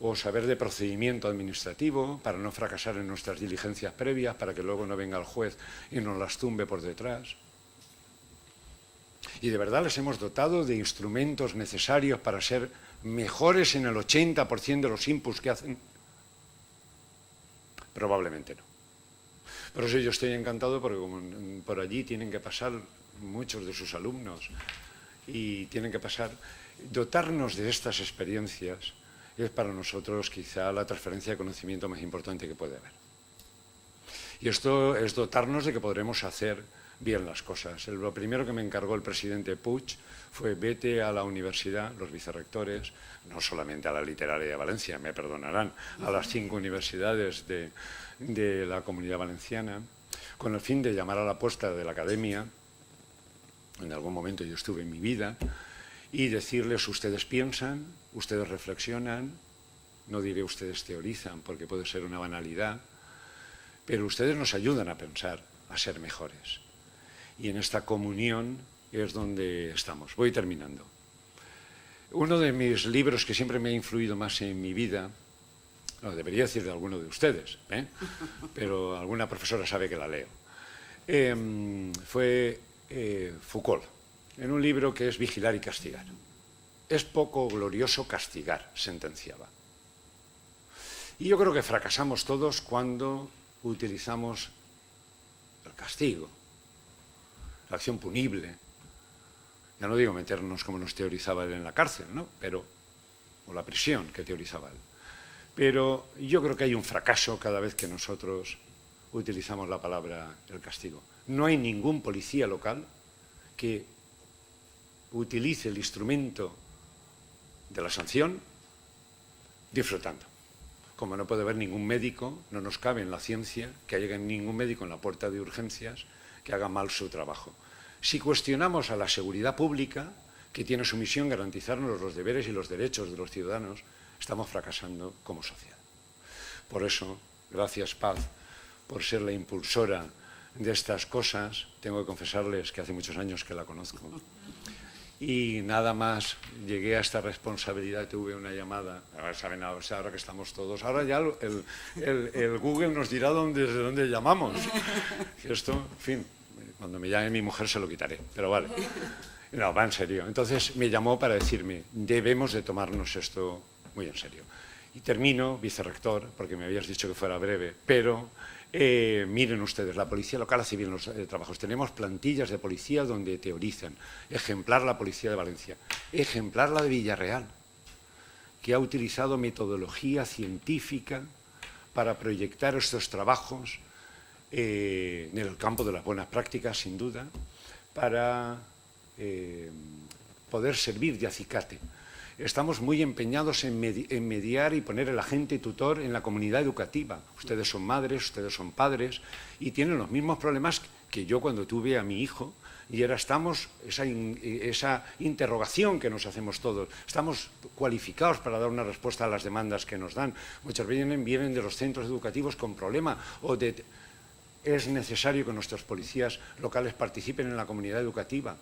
S5: o saber de procedimiento administrativo para no fracasar en nuestras diligencias previas, para que luego no venga el juez y nos las tumbe por detrás. Y de verdad les hemos dotado de instrumentos necesarios para ser mejores en el 80% de los inputs que hacen. Probablemente no. Por eso yo estoy encantado, porque como por allí tienen que pasar muchos de sus alumnos y tienen que pasar, dotarnos de estas experiencias es para nosotros quizá la transferencia de conocimiento más importante que puede haber. Y esto es dotarnos de que podremos hacer bien las cosas. Lo primero que me encargó el presidente Puig fue: vete a la universidad, los vicerrectores, no solamente a la Literaria de Valencia, me perdonarán, a las 5 universidades de la Comunidad Valenciana, con el fin de llamar a la puerta de la academia, en algún momento yo estuve en mi vida, y decirles: ustedes piensan, ustedes reflexionan, no diré ustedes teorizan, porque puede ser una banalidad, pero ustedes nos ayudan a pensar, a ser mejores. Y en esta comunión es donde estamos. Voy terminando. Uno de mis libros que siempre me ha influido más en mi vida, no, debería decir de alguno de ustedes, pero alguna profesora sabe que la leo, fue Foucault, en un libro que es Vigilar y castigar. Es poco glorioso castigar, sentenciaba. Y yo creo que fracasamos todos cuando utilizamos el castigo, la acción punible. Ya no digo meternos como nos teorizaba él en la cárcel, ¿no? Pero o la prisión que teorizaba él. Pero yo creo que hay un fracaso cada vez que nosotros utilizamos la palabra el castigo. No hay ningún policía local que utilice el instrumento de la sanción disfrutando. Como no puede haber ningún médico, no nos cabe en la ciencia que haya ningún médico en la puerta de urgencias que haga mal su trabajo. Si cuestionamos a la seguridad pública, que tiene su misión garantizarnos los deberes y los derechos de los ciudadanos, estamos fracasando como sociedad. Por eso, gracias Paz, por ser la impulsora de estas cosas. Tengo que confesarles que hace muchos años que la conozco. Y nada más llegué a esta responsabilidad, tuve una llamada. Ahora saben, ahora que estamos todos. Ahora ya el Google nos dirá desde dónde llamamos. Esto, en fin, cuando me llame mi mujer se lo quitaré, pero vale. No, va en serio. Entonces me llamó para decirme, debemos de tomarnos esto muy en serio. Y termino, vicerrector, porque me habías dicho que fuera breve, pero miren ustedes, la policía local hace bien los trabajos. Tenemos plantillas de policía donde teorizan. Ejemplar la policía de Valencia, ejemplar la de Villarreal, que ha utilizado metodología científica para proyectar estos trabajos en el campo de las buenas prácticas, sin duda, para poder servir de acicate. Estamos muy empeñados en mediar y poner el agente tutor en la comunidad educativa. Ustedes son madres, ustedes son padres y tienen los mismos problemas que yo cuando tuve a mi hijo. Y ahora estamos, esa interrogación que nos hacemos todos, estamos cualificados para dar una respuesta a las demandas que nos dan. Muchas veces vienen de los centros educativos con problemas es necesario que nuestros policías locales participen en la comunidad educativa.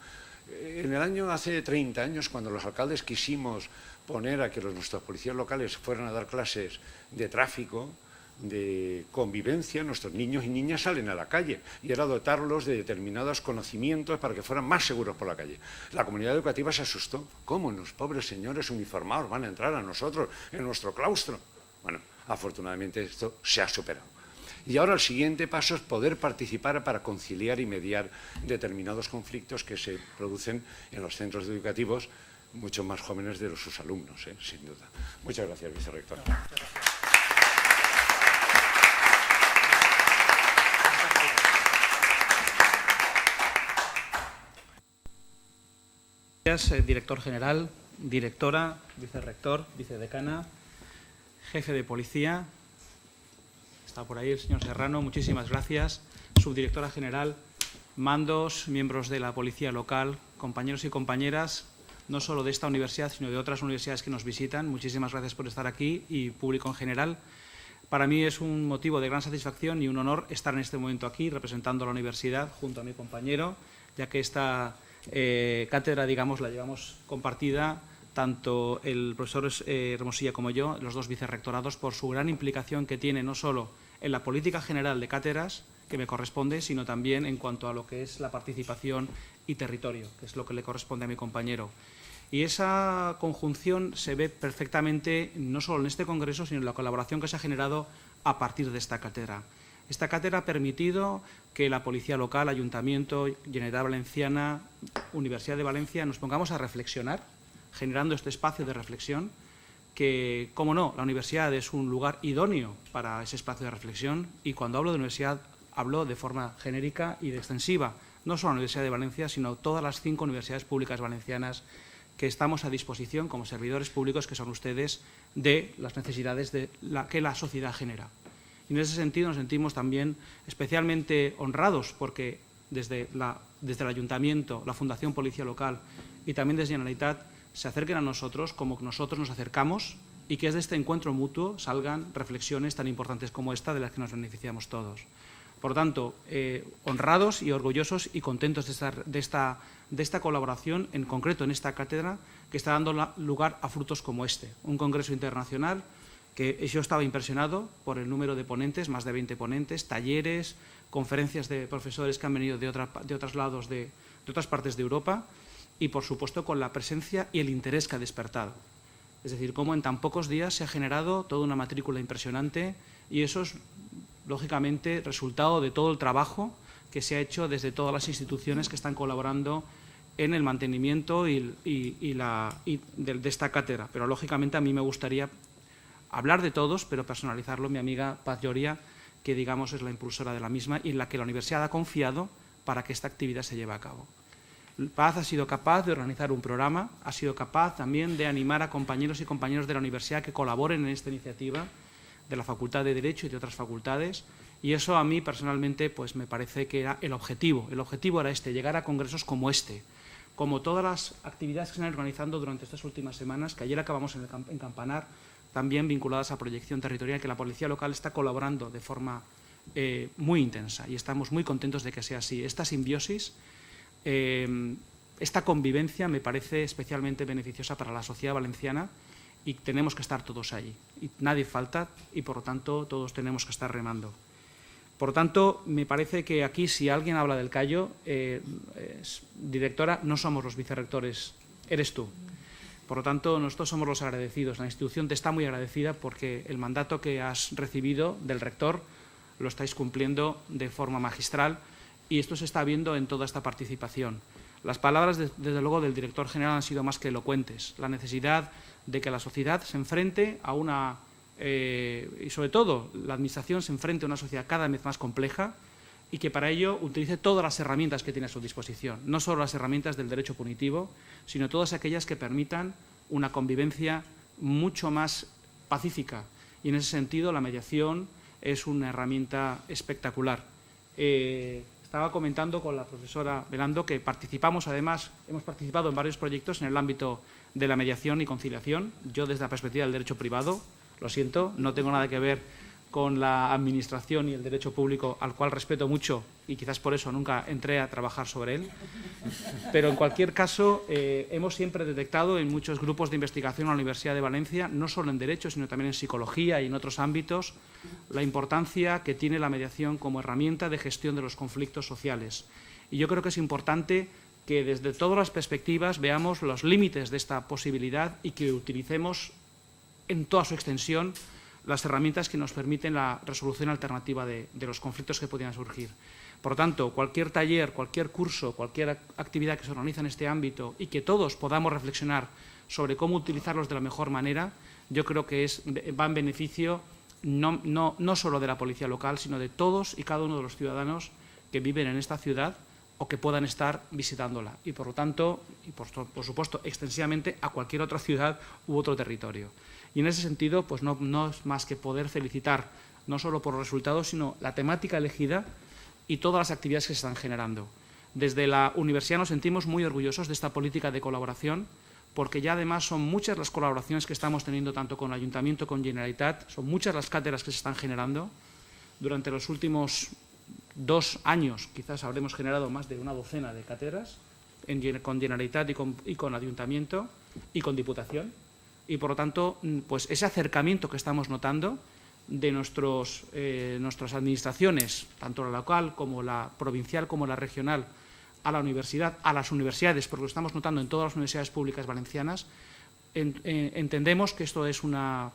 S5: En el año, hace 30 años, cuando los alcaldes quisimos poner a que nuestros policías locales fueran a dar clases de tráfico, de convivencia, nuestros niños y niñas salen a la calle y era dotarlos de determinados conocimientos para que fueran más seguros por la calle. La comunidad educativa se asustó. ¿Cómo los pobres señores uniformados van a entrar a nosotros en nuestro claustro? Bueno, afortunadamente esto se ha superado. Y ahora el siguiente paso es poder participar para conciliar y mediar determinados conflictos que se producen en los centros educativos, mucho más jóvenes de sus alumnos, sin duda. Muchas gracias, vicerrector.
S7: Gracias, director general, directora, vicerrector, vicedecana, jefe de policía. Está por ahí el señor Serrano, muchísimas gracias. Subdirectora general, mandos, miembros de la policía local, compañeros y compañeras, no solo de esta universidad, sino de otras universidades que nos visitan. Muchísimas gracias por estar aquí y público en general. Para mí es un motivo de gran satisfacción y un honor estar en este momento aquí representando a la universidad junto a mi compañero, ya que esta cátedra, digamos, la llevamos compartida tanto el profesor Hermosilla como yo, los dos vicerrectorados, por su gran implicación que tiene no solo en la política general de cátedras, que me corresponde, sino también en cuanto a lo que es la participación y territorio, que es lo que le corresponde a mi compañero. Y esa conjunción se ve perfectamente no solo en este congreso, sino en la colaboración que se ha generado a partir de esta cátedra. Esta cátedra ha permitido que la policía local, Ayuntamiento, Generalitat Valenciana, Universidad de Valencia, nos pongamos a reflexionar, generando este espacio de reflexión, que, cómo no, la universidad es un lugar idóneo para ese espacio de reflexión, y cuando hablo de universidad hablo de forma genérica y extensiva, no solo la Universidad de Valencia, sino todas las 5 universidades públicas valencianas que estamos a disposición como servidores públicos que son ustedes de las necesidades que la sociedad genera. Y en ese sentido nos sentimos también especialmente honrados porque desde el Ayuntamiento, la Fundación Policía Local y también desde Generalitat se acerquen a nosotros como nosotros nos acercamos y que de este encuentro mutuo salgan reflexiones tan importantes como esta de las que nos beneficiamos todos. Por lo tanto, honrados y orgullosos y contentos de esta colaboración, en concreto en esta cátedra, que está dando lugar a frutos como este. Un congreso internacional que yo estaba impresionado por el número de ponentes, más de 20 ponentes, talleres, conferencias de profesores que han venido de otros lados, de otras partes de Europa, y por supuesto con la presencia y el interés que ha despertado. Es decir, cómo en tan pocos días se ha generado toda una matrícula impresionante, y eso es lógicamente resultado de todo el trabajo que se ha hecho desde todas las instituciones que están colaborando en el mantenimiento de esta cátedra. Pero, lógicamente, a mí me gustaría hablar de todos, pero personalizarlo mi amiga Paz Lloria, que, digamos, es la impulsora de la misma y en la que la universidad ha confiado para que esta actividad se lleve a cabo. Paz ha sido capaz de organizar un programa, ha sido capaz también de animar a compañeros y compañeras de la universidad que colaboren en esta iniciativa, de la Facultad de Derecho y de otras facultades, y eso a mí personalmente pues me parece que era el objetivo. El objetivo era llegar a congresos como este, como todas las actividades que se han ido organizando durante estas últimas semanas, que ayer acabamos en Campanar, también vinculadas a proyección territorial, que la policía local está colaborando de forma muy intensa, y estamos muy contentos de que sea así. Esta simbiosis, esta convivencia me parece especialmente beneficiosa para la sociedad valenciana, y tenemos que estar todos allí. Y nadie falta y, por lo tanto, todos tenemos que estar remando. Por lo tanto, me parece que aquí, si alguien habla del Cayo, directora, no somos los vicerrectores, eres tú. Por lo tanto, nosotros somos los agradecidos. La institución te está muy agradecida porque el mandato que has recibido del rector lo estáis cumpliendo de forma magistral, y esto se está viendo en toda esta participación. Las palabras, desde luego, del director general han sido más que elocuentes. La necesidad de que la sociedad se enfrente a una, y sobre todo la administración se enfrente a una sociedad cada vez más compleja, y que para ello utilice todas las herramientas que tiene a su disposición, no solo las herramientas del derecho punitivo, sino todas aquellas que permitan una convivencia mucho más pacífica. Y en ese sentido la mediación es una herramienta espectacular. Estaba comentando con la profesora Belando que participamos, además, hemos participado en varios proyectos en el ámbito de la mediación y conciliación. Yo, desde la perspectiva del derecho privado, lo siento, no tengo nada que ver con la administración y el derecho público, al cual respeto mucho, y quizás por eso nunca entré a trabajar sobre él. Pero, en cualquier caso, hemos siempre detectado en muchos grupos de investigación en la Universidad de Valencia, no solo en derecho, sino también en psicología y en otros ámbitos, la importancia que tiene la mediación como herramienta de gestión de los conflictos sociales. Y yo creo que es importante que desde todas las perspectivas veamos los límites de esta posibilidad y que utilicemos en toda su extensión las herramientas que nos permiten la resolución alternativa de los conflictos que podrían surgir. Por lo tanto, cualquier taller, cualquier curso, cualquier actividad que se organiza en este ámbito y que todos podamos reflexionar sobre cómo utilizarlos de la mejor manera, yo creo que va en beneficio no solo de la policía local, sino de todos y cada uno de los ciudadanos que viven en esta ciudad o que puedan estar visitándola. Y, por lo tanto, y por supuesto, extensivamente a cualquier otra ciudad u otro territorio. Y en ese sentido, pues no es más que poder felicitar, no solo por los resultados, sino la temática elegida y todas las actividades que se están generando. Desde la universidad nos sentimos muy orgullosos de esta política de colaboración, porque ya además son muchas las colaboraciones que estamos teniendo tanto con el Ayuntamiento como con Generalitat, son muchas las cátedras que se están generando. Durante los últimos 2 años quizás habremos generado más de una docena de cátedras con Generalitat y con Ayuntamiento y con Diputación. Y, por lo tanto, pues ese acercamiento que estamos notando de nuestras administraciones, tanto la local como la provincial como la regional, a la universidad, a las universidades, porque lo estamos notando en todas las universidades públicas valencianas, entendemos que esto es una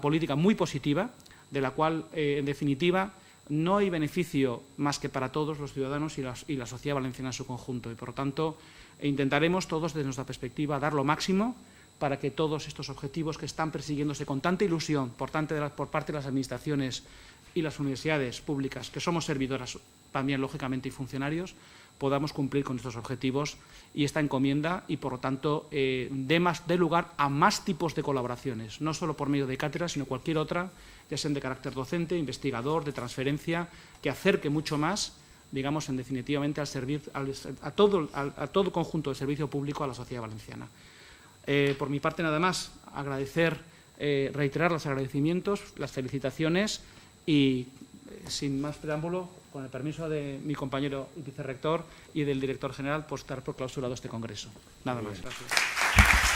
S7: política muy positiva, de la cual, en definitiva, no hay beneficio más que para todos los ciudadanos y la sociedad valenciana en su conjunto. Y, por lo tanto, intentaremos todos, desde nuestra perspectiva, dar lo máximo para que todos estos objetivos que están persiguiéndose con tanta ilusión por parte de las administraciones y las universidades públicas, que somos servidoras también, lógicamente, y funcionarios, podamos cumplir con estos objetivos y esta encomienda, y, por lo tanto, dé lugar a más tipos de colaboraciones, no solo por medio de cátedras, sino cualquier otra, ya sean de carácter docente, investigador, de transferencia, que acerque mucho más, digamos, definitivamente a todo conjunto de servicio público a la sociedad valenciana. Por mi parte, nada más, reiterar los agradecimientos, las felicitaciones y, sin más preámbulo, con el permiso de mi compañero vicerrector y del director general, pues dar por clausurado este congreso. Nada más. Gracias.